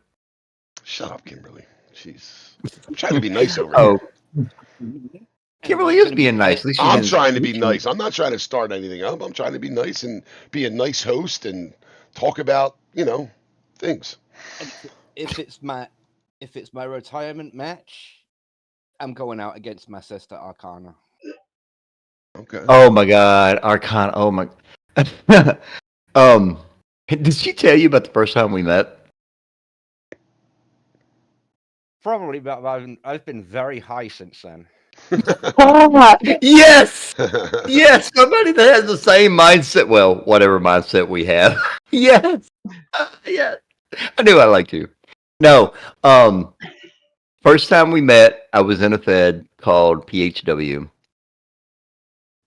Shut up, Kimberly. Jeez. I'm trying to be nice over here. Kimberly is being nice. I'm trying to be nice. I'm not trying to start anything up. I'm trying to be nice and be a nice host and talk about, things. If it's my retirement match, I'm going out against my sister Arcana. Okay. Oh my God, Arcana. Oh my. Did she tell you about the first time we met? Probably, but I've been very high since then. Yes, yes. Somebody that has the same mindset. Well, whatever mindset we have. Yes, yes. I knew I liked you. No, first time we met, I was in a Fed called PHW.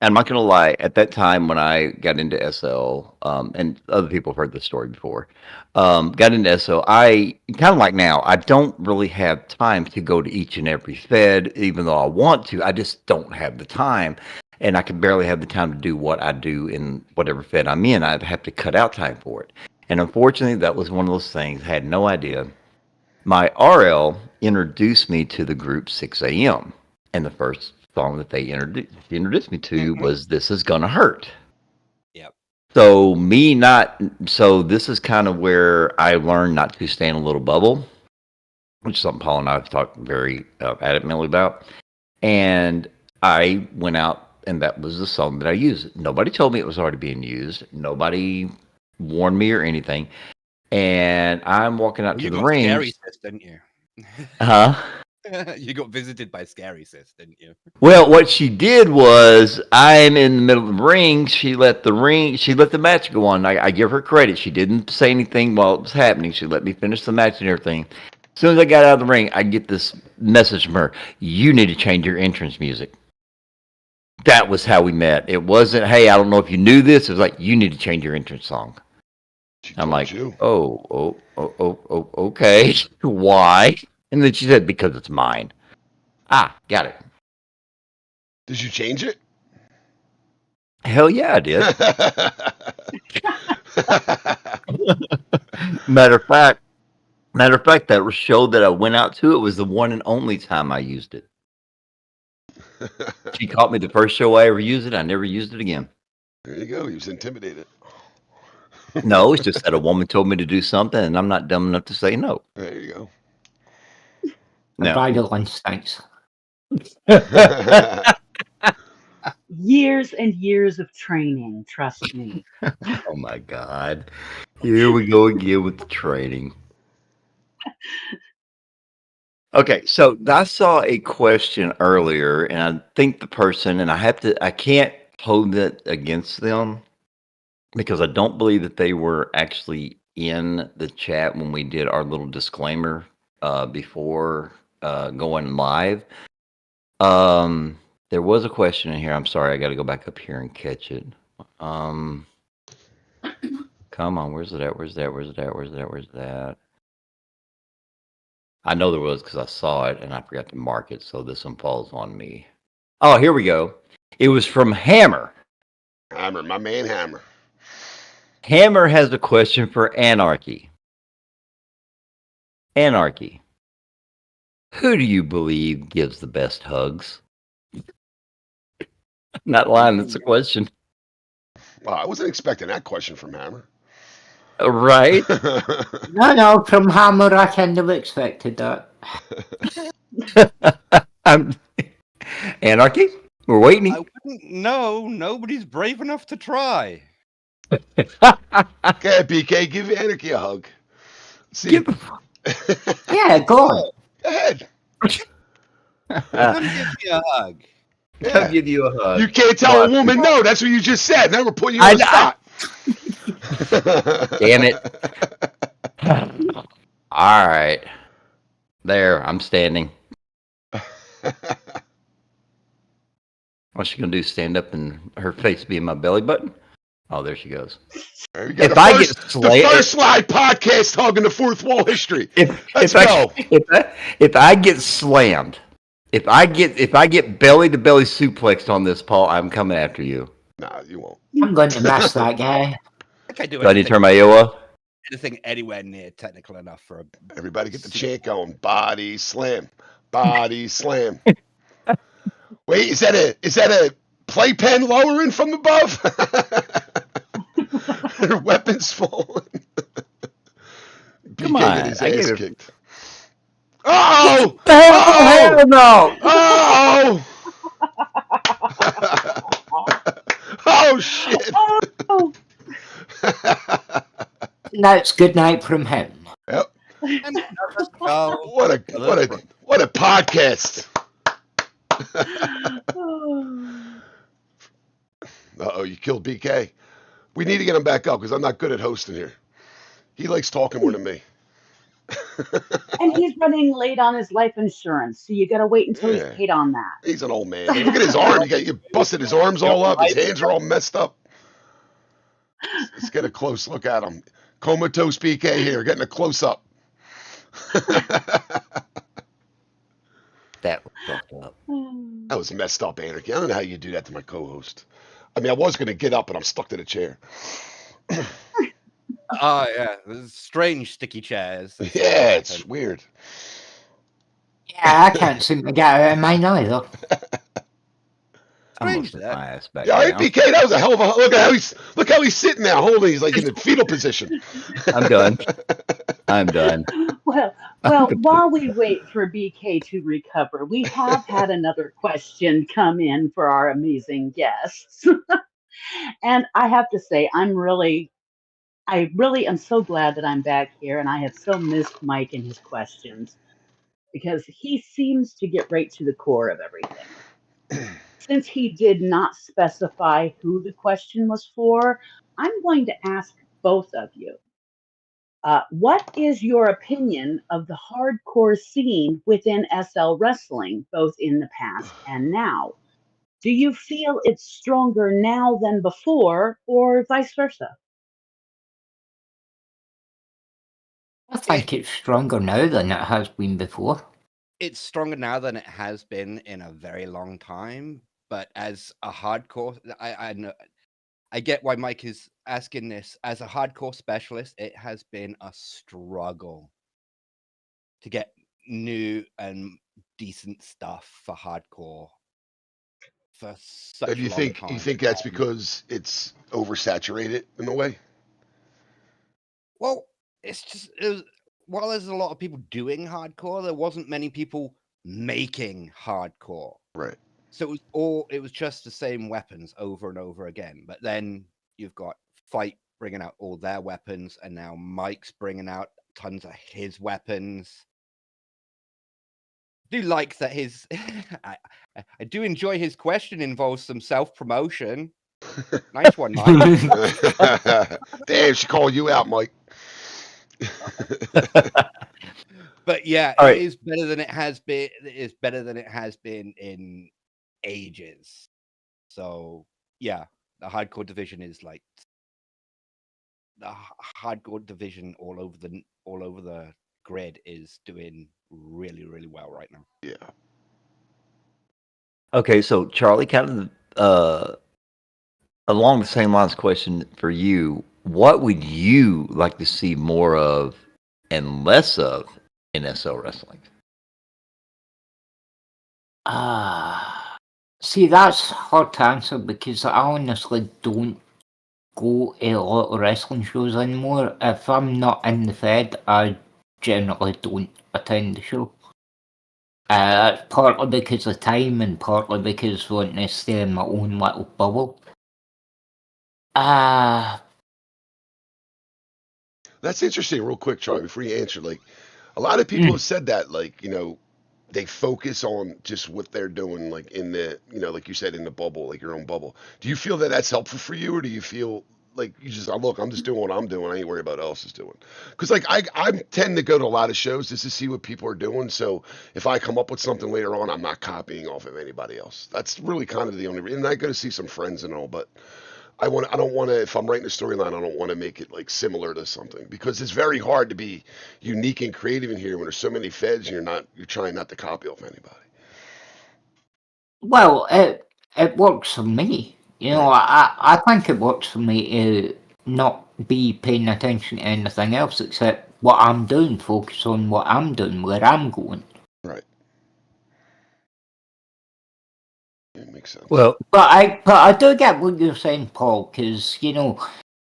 And I'm not going to lie, at that time when I got into SL, and other people have heard this story before, got into SL, I, kind of like now, I don't really have time to go to each and every Fed, even though I want to. I just don't have the time. And I can barely have the time to do what I do in whatever Fed I'm in. I'd have to cut out time for it. And unfortunately, that was one of those things. I had no idea. My RL introduced me to the group 6 a.m. And the first song that they introduced me to was "This Is Gonna Hurt." Yep. So this is kind of where I learned not to stay in a little bubble, which is something Paul and I have talked very adamantly about. And I went out, and that was the song that I used. Nobody told me it was already being used. Nobody warned me or anything. And I'm walking out to the ring. Scary Sis, didn't you? Huh? You got visited by Scary Sis, didn't you? Well, what she did was, I'm in the middle of the ring. She let the match go on. I give her credit. She didn't say anything while it was happening. She let me finish the match and everything. As soon as I got out of the ring, I get this message from her: "You need to change your entrance music." That was how we met. It wasn't, "Hey, I don't know if you knew this." It was like, "You need to change your entrance song." I'm like, oh, okay. Why? And then she said, "Because it's mine." Got it. Did you change it? Hell yeah, I did. Matter of fact, that show that I went out to, it was the one and only time I used it. She caught me the first show I ever used it. I never used it again. There you go. He was intimidated. No, it's just that a woman told me to do something, and I'm not dumb enough to say no. There you go. No. Bridal instincts. Years and years of training, trust me. Oh my God. Here we go again with the training. Okay, so I saw a question earlier, and I think the person, and I can't hold it against them because I don't believe that they were actually in the chat when we did our little disclaimer before going live. There was a question in here. I'm sorry, I got to go back up here and catch it. Come on, where's it at? Where's that? I know there was because I saw it and I forgot to mark it, so this one falls on me. Oh, here we go. It was from Hammer. Hammer, my man Hammer. Hammer has a question for Anarchy. Anarchy. Who do you believe gives the best hugs? Not lying, that's a question. Wow, I wasn't expecting that question from Hammer. Right? No, from Hammer, I kind of expected that. Anarchy? We're waiting. I wouldn't know. Nobody's brave enough to try. Okay, BK, give Anarchy a hug. See. Yeah, go on. Go ahead. Come give me a hug. I'll give you a hug. You can't tell a woman no. That's what you just said. Now we're putting you on the spot. Damn it. All right. There, I'm standing. What's she going to do? Stand up and her face be in my belly button? Oh, there she goes. There we go. If I get the first live podcast hug in the fourth wall history. Let's go. If I get slammed, if I get belly to belly suplexed on this, Paul, I'm coming after you. Nah, you won't. I'm going to mess that guy. I do I need to turn my Iowa? anything anywhere near technical enough for a. Everybody get the chant going. Body slam. Body slam. Wait, is that a playpen lowering from above? Her weapons falling. Come BK on, get his I ass gave it- kicked. Oh! Hell no! Oh! Oh shit! Oh, Now it's good night from him. Yep. Oh, What a podcast. oh. Uh-oh, you killed BK. We need to get him back up because I'm not good at hosting here. He likes talking more than me. And he's running late on his life insurance, so you got to wait until Yeah. he's paid on that. He's an old man. Look at his arm. You busted his arms all up. His hands are all messed up. Let's get a close look at him. Comatose BK here, getting a close up. That was fucked up. That was messed up, Anarchy. I don't know how you do that to my co-host. I mean, I was going to get up, but I'm stuck to the chair. oh yeah, there's strange sticky chairs. Yeah, it's weird. Yeah, I can't seem to get out of mine either. I'm Strange gonna that. put my ass back Yeah, all right, down. BK, that was a hell of a look how he's sitting now, holding. He's like in the fetal position. I'm done. I'm done. Well, while we wait for BK to recover, we have had another question come in for our amazing guests. And I have to say, I really am so glad that I'm back here, and I have so missed Mike and his questions because he seems to get right to the core of everything. Since he did not specify who the question was for, I'm going to ask both of you. What is your opinion of the hardcore scene within SL Wrestling, both in the past and now? Do you feel it's stronger now than before, or vice versa? I think it's stronger now than it has been before. It's stronger now than it has been in a very long time, but as a hardcore, I know I get why Mike is asking this. As a hardcore specialist, it has been a struggle to get new and decent stuff for hardcore for such And a long time. you think that's because it's oversaturated in a way? Well, while there's a lot of people doing hardcore, there wasn't many people making hardcore. Right. So it was just the same weapons over and over again. But then you've got Fight bringing out all their weapons, and now Mike's bringing out tons of his weapons. I do like that his I do enjoy his question involves some self-promotion. Nice one, Mike. Damn, she called you out, Mike. But yeah, All it right. is better than it has been. It is better than it has been in ages. So yeah, the hardcore division is like the hardcore division all over the grid is doing really, really well right now. Yeah. Okay, so Charlie, kind of along the same lines question for you. What would you like to see more of and less of in SL wrestling? See, that's hard to answer because I honestly don't go to a lot of wrestling shows anymore. If I'm not in the Fed, I generally don't attend the show. That's partly because of time and partly because I want to stay in my own little bubble. That's interesting, real quick, Charlie, before you answer. Like, a lot of people have said that, like, they focus on just what they're doing, like, in the, like you said, in the bubble, like your own bubble. Do you feel that that's helpful for you, or do you feel like you just, look, I'm just doing what I'm doing. I ain't worried about what else is doing. Because, like, I tend to go to a lot of shows just to see what people are doing. So if I come up with something later on, I'm not copying off of anybody else. That's really kind of the only reason. I go to see some friends and all, but I don't want to, if I'm writing a storyline, I don't want to make it like similar to something, because it's very hard to be unique and creative in here when there's so many feds and you're trying not to copy off anybody. Well, it works for me. I think it works for me to not be paying attention to anything else except what I'm doing, focus on what I'm doing, where I'm going. Right. It makes sense. Well, But I do get what you're saying, Paul, because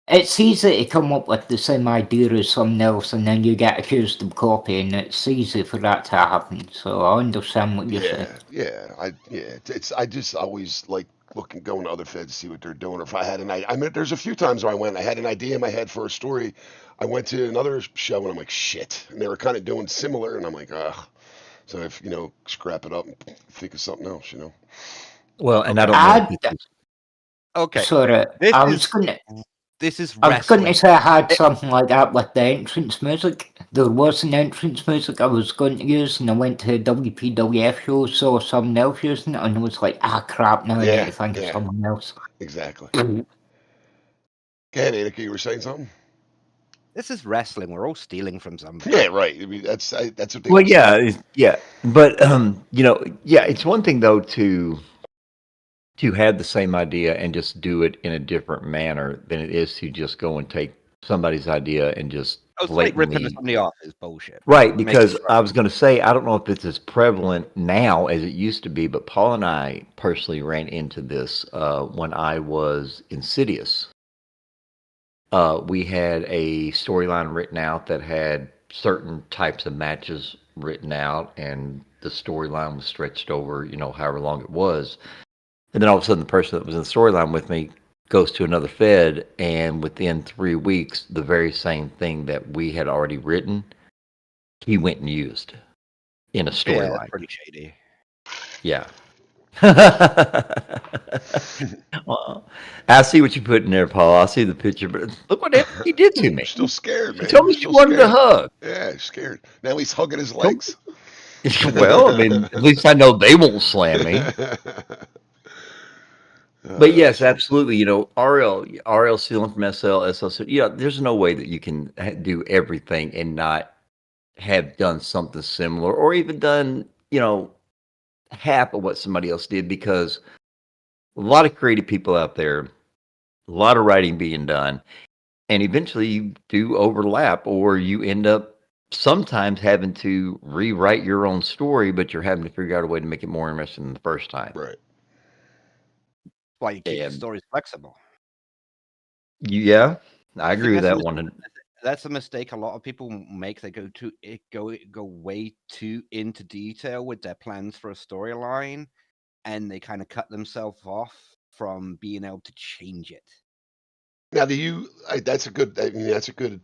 it's easy to come up with the same idea as someone else, and then you get accused of copying. It's easy for that to happen. So I understand what you're saying. I just always like going to other feds to see what they're doing. Or if I had an idea, I mean, there's a few times where I had an idea in my head for a story. I went to another show and I'm like, shit, and they were kind of doing similar, and I'm like, ugh. So if scrap it up and think of something else. well, and I don't know. If this is, Okay, Sorry, this I is was going to. this is I was going wrestling. to say I had something like that with the entrance music. There was an entrance music I was going to use, and I went to a WPWF show, saw someone else using it, and I was like, crap, now I need to think of someone else. Exactly. Go ahead, Annika, you were saying something? This is wrestling. We're all stealing from somebody. Yeah, right. I mean, that's what they well, all say. yeah, but it's one thing though to have the same idea and just do it in a different manner than it is to just go and take somebody's idea and just It's like ripping blatantly. somebody off is bullshit. Right, Make because it I was going to say, I don't know if it's as prevalent now as it used to be, but Paul and I personally ran into this when I was Insidious. We had a storyline written out that had certain types of matches written out, and the storyline was stretched over, however long it was. And then all of a sudden, the person that was in the storyline with me goes to another Fed, and within 3 weeks, the very same thing that we had already written, he went and used in a Yeah, storyline. pretty shady. Yeah. Well, I see what you put in there, Paul. I see the picture, but look what he did to me. Still scared, man. He told me she wanted a hug. Yeah, he's scared. Now he's hugging his legs. Well, I mean, at least I know they won't slam me. But yes, absolutely. RL sealing from SL, SL. There's no way that you can do everything and not have done something similar, or even done, half of what somebody else did, because a lot of creative people out there, a lot of writing being done, and eventually you do overlap, or you end up sometimes having to rewrite your own story, but you're having to figure out a way to make it more interesting than the first time. Right. Why you keep the And stories flexible. yeah, I I agree think with that one. that's a mistake a lot of people make. They go way too into detail with their plans for a storyline, and they kind of cut themselves off from being able to change it. Now, that's a good. I mean, that's a good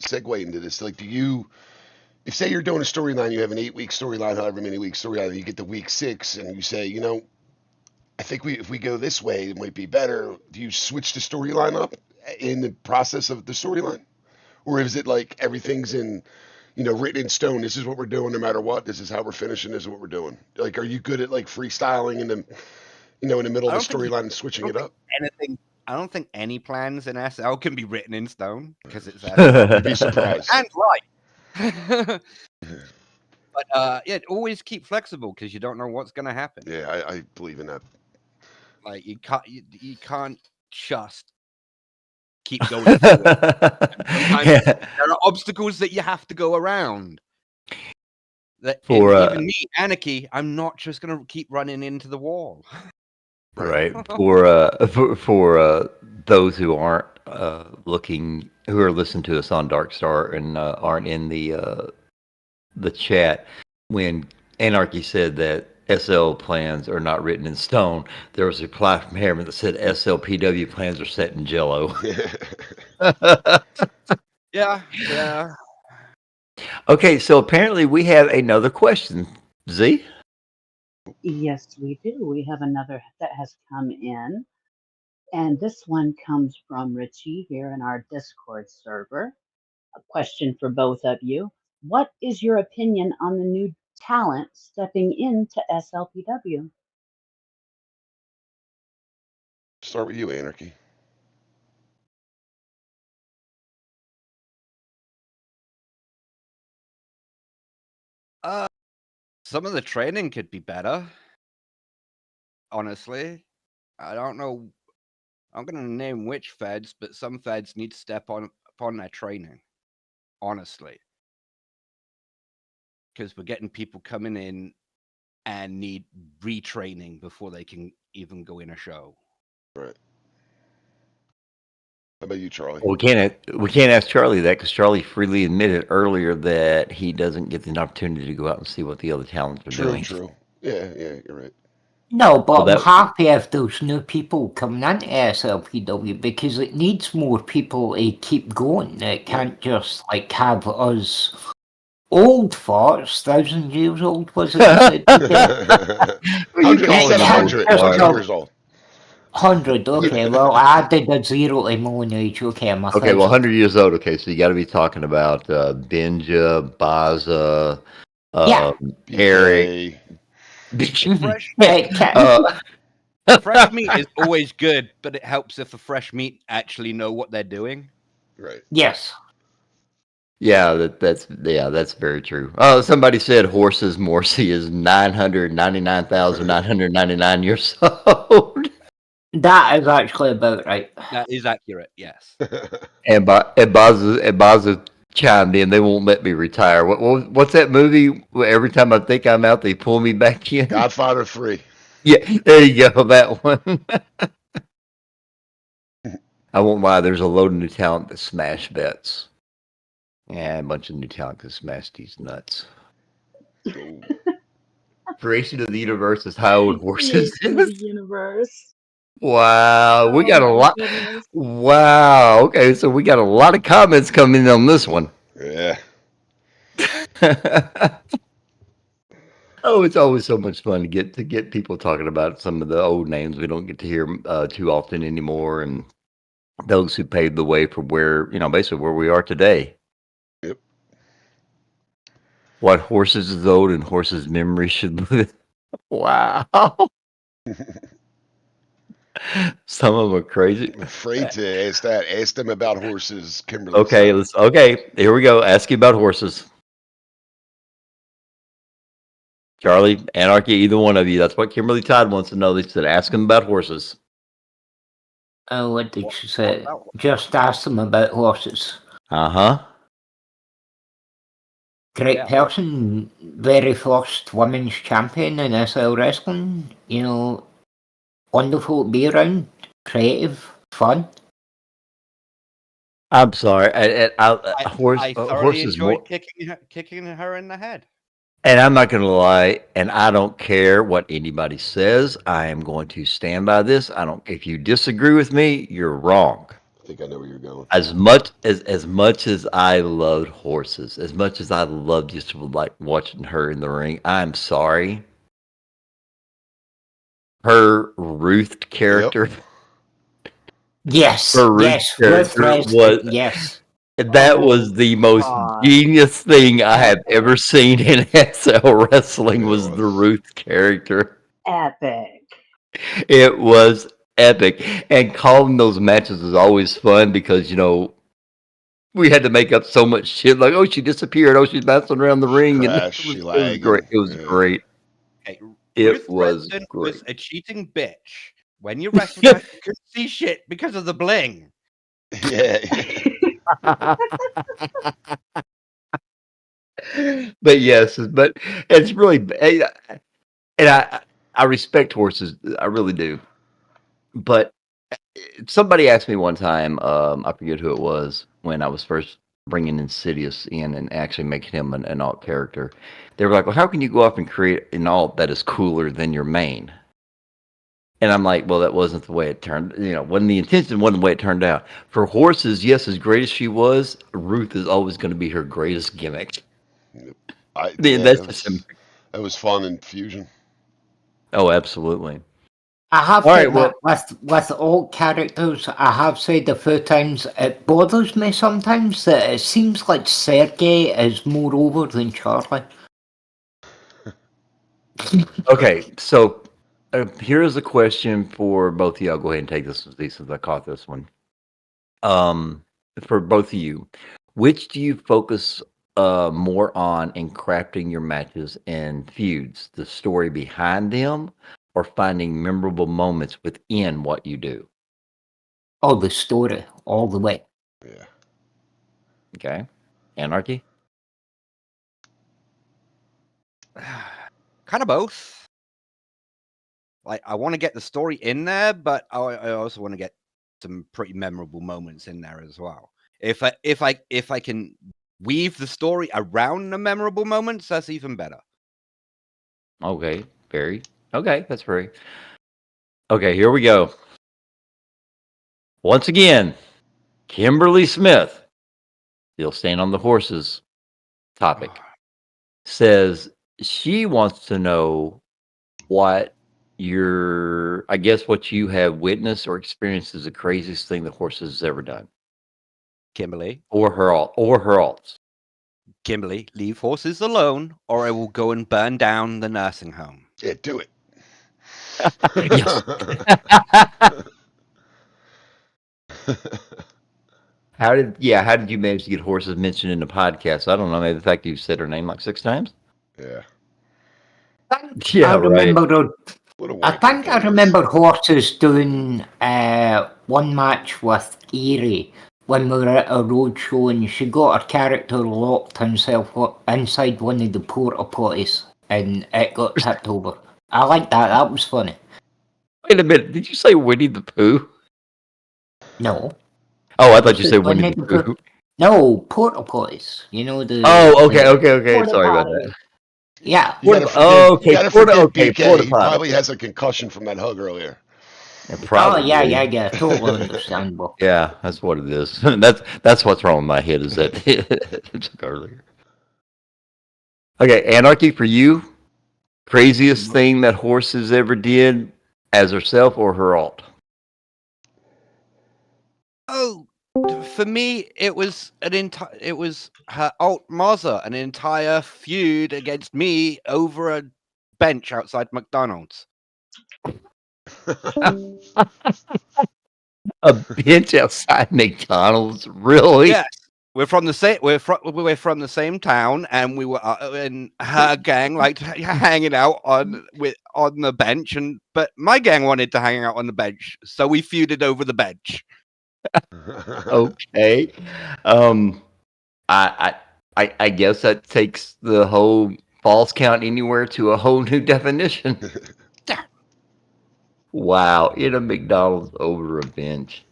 segue into this. Like, if say you're doing a storyline, you have an 8-week storyline, however many weeks storyline, you get to week 6, and you say, I think if we go this way, it might be better. Do you switch the storyline up in the process of the storyline, or is it like everything's written in stone? This is what we're doing, no matter what. This is how we're finishing. This is what we're doing. Like, are you good at like freestyling in the middle I of the don't think storyline and switching it up? anything. I don't think any plans in SL can be written in stone because it's SL You'd be surprised. and light. But yeah, always keep flexible because you don't know what's going to happen. Yeah, I believe in that. Like you can't just keep going forward. Sometimes there are obstacles that you have to go around. Even me, Anarchy, I'm not just going to keep running into the wall. Right. For those who aren't who are listening to us on Dark Star and aren't in the chat, when Anarchy said that SL plans are not written in stone, there was a reply from Harriman that said SLPW plans are set in Jello. Yeah. Okay, so apparently we have another question. Z? Yes, we do. We have another that has come in, and this one comes from Richie here in our Discord server. A question for both of you. What is your opinion on the new talent stepping into SLPW? Start with you, Anarchy. Some of the training could be better. Honestly, I don't know. I'm going to name which feds, but some feds need to step upon their training. Honestly, because we're getting people coming in and need retraining before they can even go in a show. Right. How about you, Charlie? Well, we can't ask Charlie that because Charlie freely admitted earlier that he doesn't get the opportunity to go out and see what the other talents are doing. True. Yeah, you're right. No, but I'm happy if there's new people coming into SLPW because it needs more people to keep going. It can't just like have us old farts, 1,000 years old, was it? 100 years old. 100, okay. Well, I added a 0 to my own age. Okay, I'm okay, well, 100 years old. Okay, so you got to be talking about Benja, Baza, Eric. Fresh meat is always good, but it helps if the fresh meat actually know what they're doing. Right. Yes. Yeah, that's very true. Somebody said horses Morsi is 999,999 years old. That is actually about right. That is accurate, yes. and Baza chimed in. They won't let me retire. What's that movie? Every time I think I'm out, they pull me back in. Godfather 3. Yeah, there you go. That one. I won't lie. There's a load of new talent that smash bets. Yeah, a bunch of new talent that smash these nuts. Creation of the universe is how old horses is. The universe. Wow, we got a lot. Goodness. Wow. Okay, so we got a lot of comments coming in on this one. Yeah. Oh, it's always so much fun to get people talking about some of the old names we don't get to hear too often anymore, and those who paved the way for basically where we are today. Yep. What horses is old and horses' memory should live. Wow. Some of them are crazy. I'm afraid to ask that. Ask them about horses, Kimberly. Okay, here we go. Ask you about horses. Charlie, Anarchy, either one of you. That's what Kimberly Todd wants to know. They said, ask him about horses. Oh, what did she say? about Just ask them about horses. Uh-huh. Great Yeah, person, very first women's champion in SL Wrestling. You know, wonderful to be around, creative, fun. I'm sorry. I thoroughly Horses enjoyed kicking her in the head. And I'm not going to lie, and I don't care what anybody says. I am going to stand by this. I don't. If you disagree with me, you're wrong. I think I know where you're going. As much as I loved horses, as much as I loved just like watching her in the ring, I'm sorry. Her Ruth character, Yes, her Ruth yes, Ruth character West, was yes. that was the most God. genius thing I have ever seen in SL wrestling. It Was the was. Ruth character. Epic. It was epic. And calling those matches is always fun because, we had to make up so much shit. Like, oh, she disappeared. Oh, she's bouncing around the ring. And Crash, she it was lagging. great. It was Yeah. great. Okay, It Ruth was Preston great. was a cheating bitch. When you wrestled her, you couldn't see shit because of the bling. Yeah. But yes, but it's really, and I respect horses. I really do. But somebody asked me one time, I forget who it was, when I was first bringing Insidious in and actually making him an alt character. They were like, well, how can you go off and create an alt that is cooler than your main? And I'm like, well, that wasn't the way it turned. When the intention wasn't the way it turned out. For horses, yes, as great as she was, Ruth is always going to be her greatest gimmick. That's just that was fun in Fusion. Oh, absolutely. I have All said right, that with all characters, I have said a few times, it bothers me sometimes that it seems like Sergey is more over than Charlie. Okay, so here's a question for both of you. I'll go ahead and take this since I caught this one. For both of you, which do you focus more on in crafting your matches and feuds? The story behind them, or finding memorable moments within what you do? Oh, the story, all the way. Yeah. Okay, Anarchy. Kind of both. Like, I want to get the story in there, but I also want to get some pretty memorable moments in there as well. If I can weave the story around the memorable moments, that's even better. Okay, that's very. Okay, here we go. Once again, Kimberly Smith, still staying on the horses topic, says she wants to know what what you have witnessed or experienced is the craziest thing the horses has ever done. Kimberly. Or her alts. Kimberly, leave horses alone, or I will go and burn down the nursing home. Yeah, do it. Yes. How did you manage to get horses mentioned in the podcast? I don't know. Maybe the fact that you said her name like 6 times. Yeah. Yeah, I remember. What a I wanker think I that is. remember horses doing one match with Eerie when we were at a road show, and she got her character locked himself inside one of the porta potties, and it got tipped over. I like that. That was funny. Wait a minute. Did you say Winnie the Pooh? No. Oh, I thought you said Winnie the Pooh. No, porta potties. You know the. Oh, okay. Porta Sorry about potty. that. Yeah. You gotta forgive BK. He probably has a concussion from that hug earlier. Yeah, probably. Oh, yeah. Totally understandable. Yeah, that's what it is. That's what's wrong with my head is that it took earlier. Okay, Anarchy, for you, craziest thing that horses ever did as herself or her alt? Oh, for me, it was her alt Mazza, an entire feud against me over a bench outside McDonald's. A bench outside McDonald's? Really? Yes. we're from the same the same town, and we were in her gang hanging out on the bench, but my gang wanted to hang out on the bench, so we feuded over the bench. Okay. I guess that takes the whole false count anywhere to a whole new definition. Wow, in a McDonald's over a bench.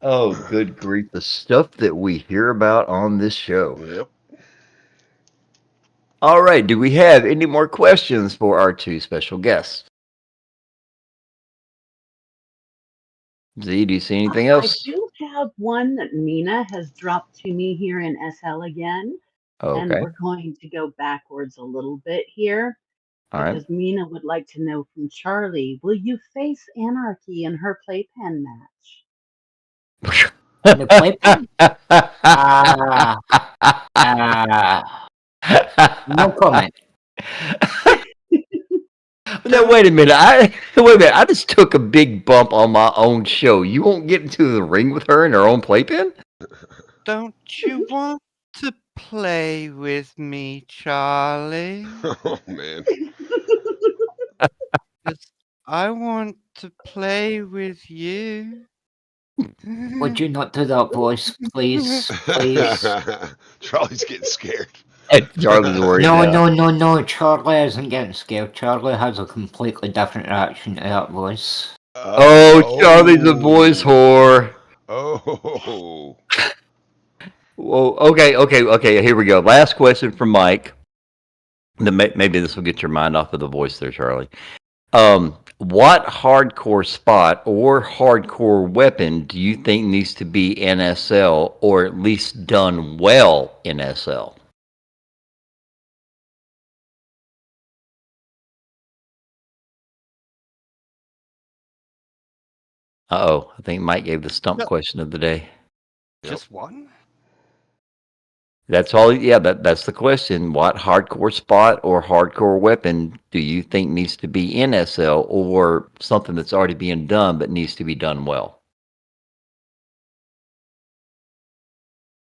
Oh, good grief. The stuff that we hear about on this show. Yep. All right. Do we have any more questions for our two special guests? Z, do you see anything I else? do have one that Mina has dropped to me here in SL again, and Okay. we're going to go backwards a little bit here All right. because Mina would like to know from Charlie, will you face Anarchy in her playpen match? The playpen? No comment. Now wait a minute. I just took a big bump on my own show. You won't get into the ring with her in her own playpen? Don't you want to play with me, Charlie? Oh man. 'Cause I want to play with you. Would you not do that voice, please? Please. Charlie's getting scared. Charlie's worried No, now. no. Charlie isn't getting scared. Charlie has a completely different reaction to that voice. Oh, Charlie's a voice whore. Oh. Well, okay. Here we go. Last question from Mike. Maybe this will get your mind off of the voice there, Charlie. What hardcore spot or hardcore weapon do you think needs to be NSL or at least done well in SL? Uh-oh, I think Mike gave the stump question of the day. Just one? That's all. Yeah, that's the question. What hardcore spot or hardcore weapon do you think needs to be NSL or something that's already being done but needs to be done well?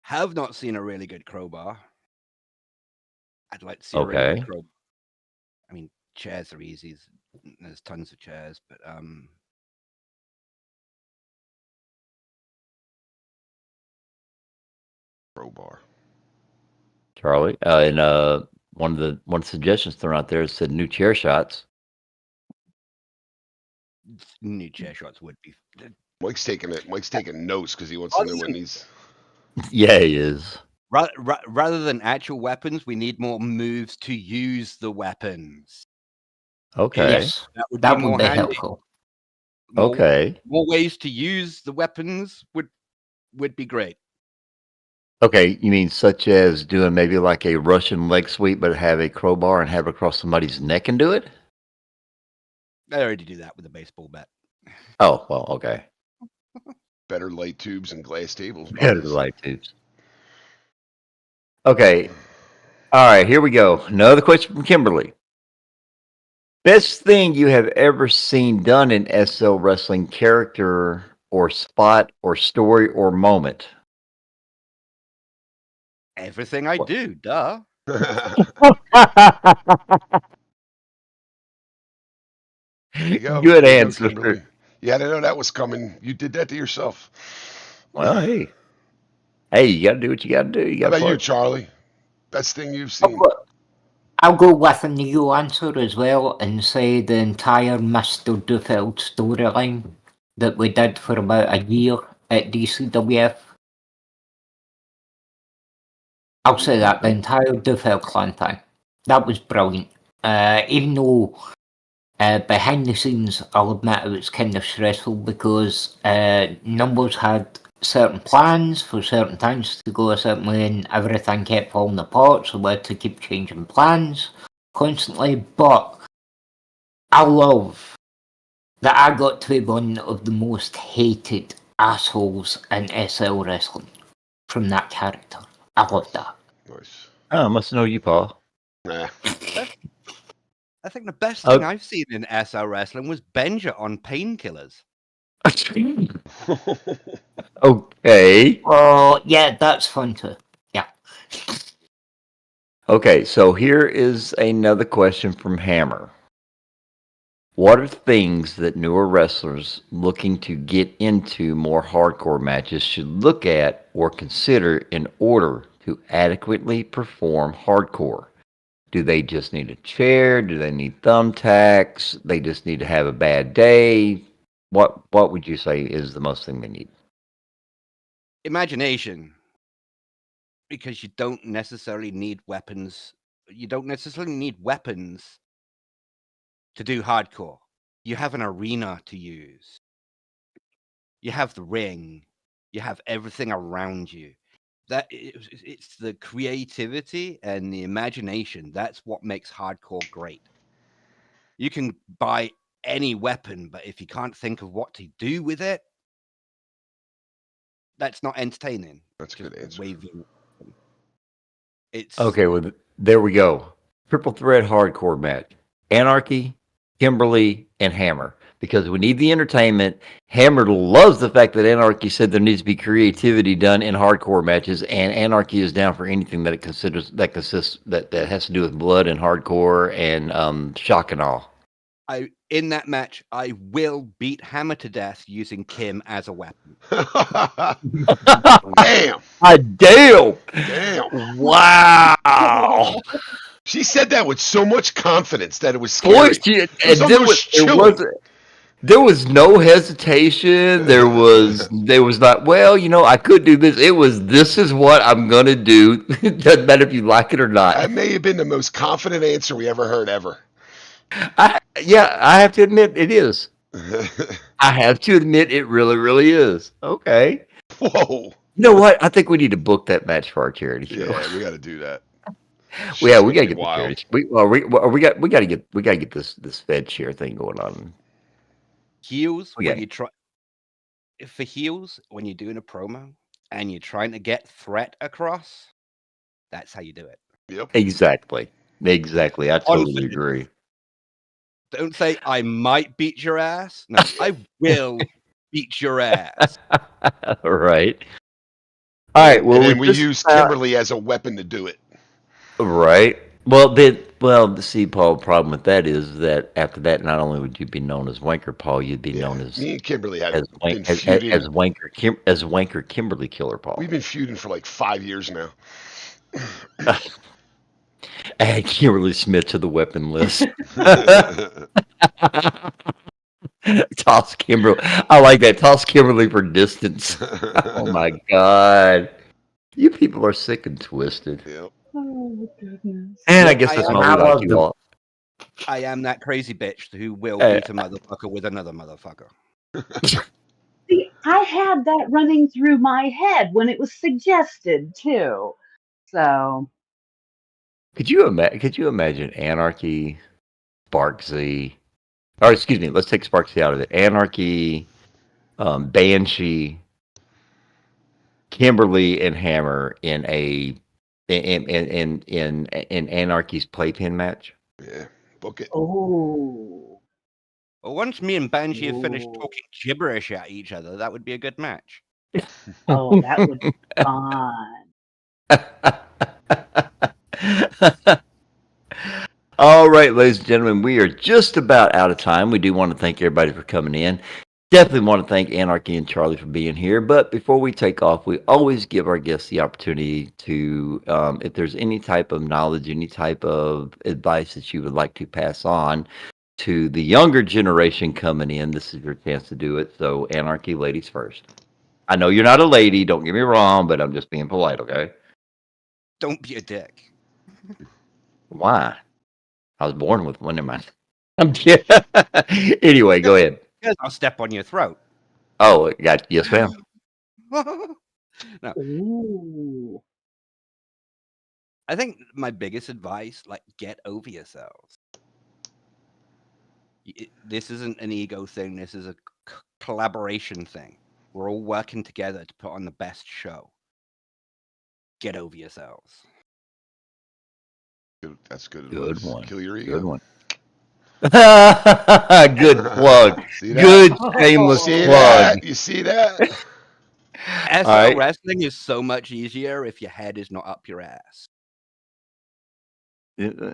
Have not seen a really good crowbar. I'd like to see a really good crowbar. I mean, chairs are easy. There's tons of chairs, but Crowbar. Charlie, and one of the suggestions thrown out there said new chair shots. New chair shots would be. Mike's taking it. Mike's taking notes because he wants to know what needs. Yeah, he is. Rather than actual weapons, we need more moves to use the weapons. Okay. Yes, that would be helpful. Okay. More ways to use the weapons would be great. Okay, you mean such as doing maybe like a Russian leg sweep, but have a crowbar and have it across somebody's neck and do it? I already do that with a baseball bat. Oh, well, okay. Better light tubes and glass tables. Better light tubes. Okay. All right, here we go. Another question from Kimberly. Best thing you have ever seen done in SL wrestling, character or spot or story or moment? Everything I do, duh. There you go. Good There you go, answer. Kimberly. You had to know that was coming. You did that to yourself. Well, hey, you got to do what you got to do. You How got about you, Charlie? Best thing you've seen? I'll go with a new answer as well and say the entire Mr. Duffield storyline that we did for about a year at DCWF. I'll say that, the entire Duffield clan thing. That was brilliant. Even though behind the scenes, I'll admit it was kind of stressful because Numbers had certain plans for certain things to go a certain way and everything kept falling apart, so we had to keep changing plans constantly. But I love that I got to be one of the most hated assholes in SL wrestling from that character. I love that. Nice. Oh, I must know you, Paul. Nah. I think the best thing I've seen in SL wrestling was Benja on Painkillers. Okay. Oh, yeah, that's fun too. Yeah. Okay, so here is another question from Hammer. What are things that newer wrestlers looking to get into more hardcore matches should look at or consider in order to adequately perform hardcore? Do they just need a chair? Do they need thumbtacks? They just need to have a bad day? What would you say is the most thing they need? Imagination, because you don't necessarily need weapons. You don't necessarily need weapons to do hardcore. You have an arena to use. You have the ring. You have everything around you. It's the creativity and the imagination. That's what makes hardcore great. You can buy any weapon, but if you can't think of what to do with it, that's not entertaining. That's a Just good answer. waving. It's Okay, well, there we go. Triple threat hardcore match. Anarchy, Kimberly, and Hammer. Because we need the entertainment. Hammer loves the fact that Anarchy said there needs to be creativity done in hardcore matches, and Anarchy is down for anything that it considers that has to do with blood and hardcore and shock and awe. in that match, I will beat Hammer to death using Kim as a weapon. Damn. Damn! Damn. Wow! She said that with so much confidence that it was Boy, scary. It was almost chilling. There was no hesitation. There was not, well, I could do this. It was, this is what I'm going to do. It doesn't matter if you like it or not. That may have been the most confident answer we ever heard ever. I have to admit it is. I have to admit it really, really is. Okay. Whoa. You know what? I think we need to book that match for our charity show. Yeah, we got to do that. Yeah, we got to get wild. the charity. We got to get this Fed share thing going on. Heels, when you try for heels, when you're doing a promo and you're trying to get threat across, that's how you do it. Yep. Exactly. I totally agree. Don't say I might beat your ass. No, I will beat your ass. Right. All right. Well, and then we use Kimberly as a weapon to do it. Right. See, Paul, the problem with that is that after that, not only would you be known as Wanker Paul, you'd be known as me and Kimberly have as been feuding. as Wanker Kimberly Killer Paul. We've been feuding for like 5 years now. Add Kimberly Smith to the weapon list. Toss Kimberly. I like that. Toss Kimberly for distance. Oh my God. You people are sick and twisted. Yep. Oh, goodness. And I guess that's why we like you all. I am that crazy bitch who will beat a motherfucker with another motherfucker. See, I had that running through my head when it was suggested too. So Could you imagine Anarchy, Sparksy, or excuse me, let's take Sparksy out of it. Anarchy, Banshee, Kimberly, and Hammer in Anarchy's playpen match? Yeah, book it. oh. Well, once me and Banshee have finished talking gibberish at each other, that would be a good match. Oh, that would be fun. All right, ladies and gentlemen, we are just about out of time. We do want to thank everybody for coming in. Definitely want to thank Anarchy and Charlie for being here. But before we take off, we always give our guests the opportunity to, if there's any type of knowledge, any type of advice that you would like to pass on to the younger generation coming in, this is your chance to do it. So, Anarchy, ladies first. I know you're not a lady, don't get me wrong, but I'm just being polite, okay? Don't be a dick. Why? I was born with one in my. I'm kidding. Anyway, go ahead. Because I'll step on your throat. Oh, yes, ma'am. No. Ooh. I think my biggest advice, get over yourselves. This isn't an ego thing. This is a collaboration thing. We're all working together to put on the best show. Get over yourselves. That's good. Good one. Kill your ego. Good one. Good plug. See that? Good You shameless see plug. that? You see that? All SL right. wrestling is so much easier if your head is not up your ass. Uh,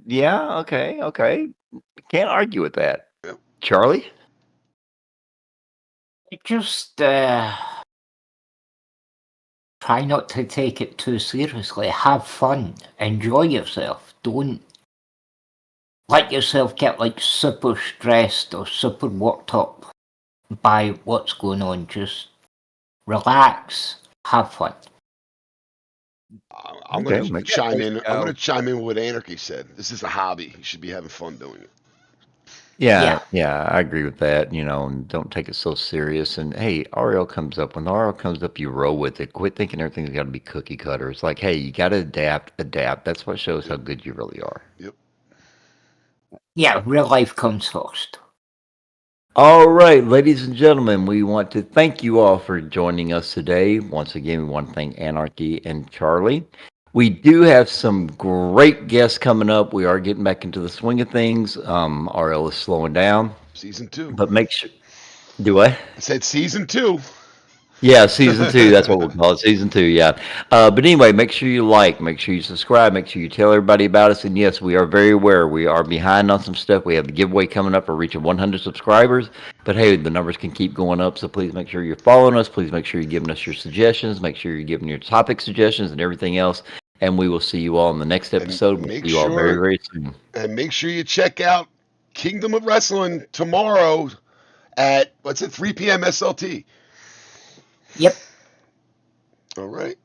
Yeah, okay. Can't argue with that. Yep. Charlie? Just try not to take it too seriously. Have fun. Enjoy yourself. Don't let yourself get like super stressed or super worked up by what's going on. Just relax. Have fun. I'm Okay, gonna make- Yeah, chime place in. to I'm go. gonna chime in with what Anarchy said. This is a hobby. You should be having fun doing it. Yeah, Yeah. I agree with that. And don't take it so serious. And hey, RL comes up. When RL comes up, you roll with it. Quit thinking everything's got to be cookie cutter. It's like, hey, you got to adapt. That's what shows how good you really are. Yep. Yeah, real life comes first. All right, ladies and gentlemen, we want to thank you all for joining us today. Once again, we want to thank Anarchy and Charlie. We do have some great guests coming up. We are getting back into the swing of things. RL is slowing down, Season 2. but make sure. Do I? I said season 2. Yeah, season 2. That's what we'll call it. Season 2. Yeah. But anyway, make sure you like, make sure you subscribe, make sure you tell everybody about us. And yes, we are very aware we are behind on some stuff. We have the giveaway coming up for reaching 100 subscribers. But hey, the numbers can keep going up. So please make sure you're following us. Please make sure you're giving us your suggestions. Make sure you're giving your topic suggestions and everything else. And we will see you all in the next And episode. We'll make see you all very, sure very soon. and make sure you check out Kingdom of Wrestling tomorrow at 3 p.m. SLT. Yep. All right.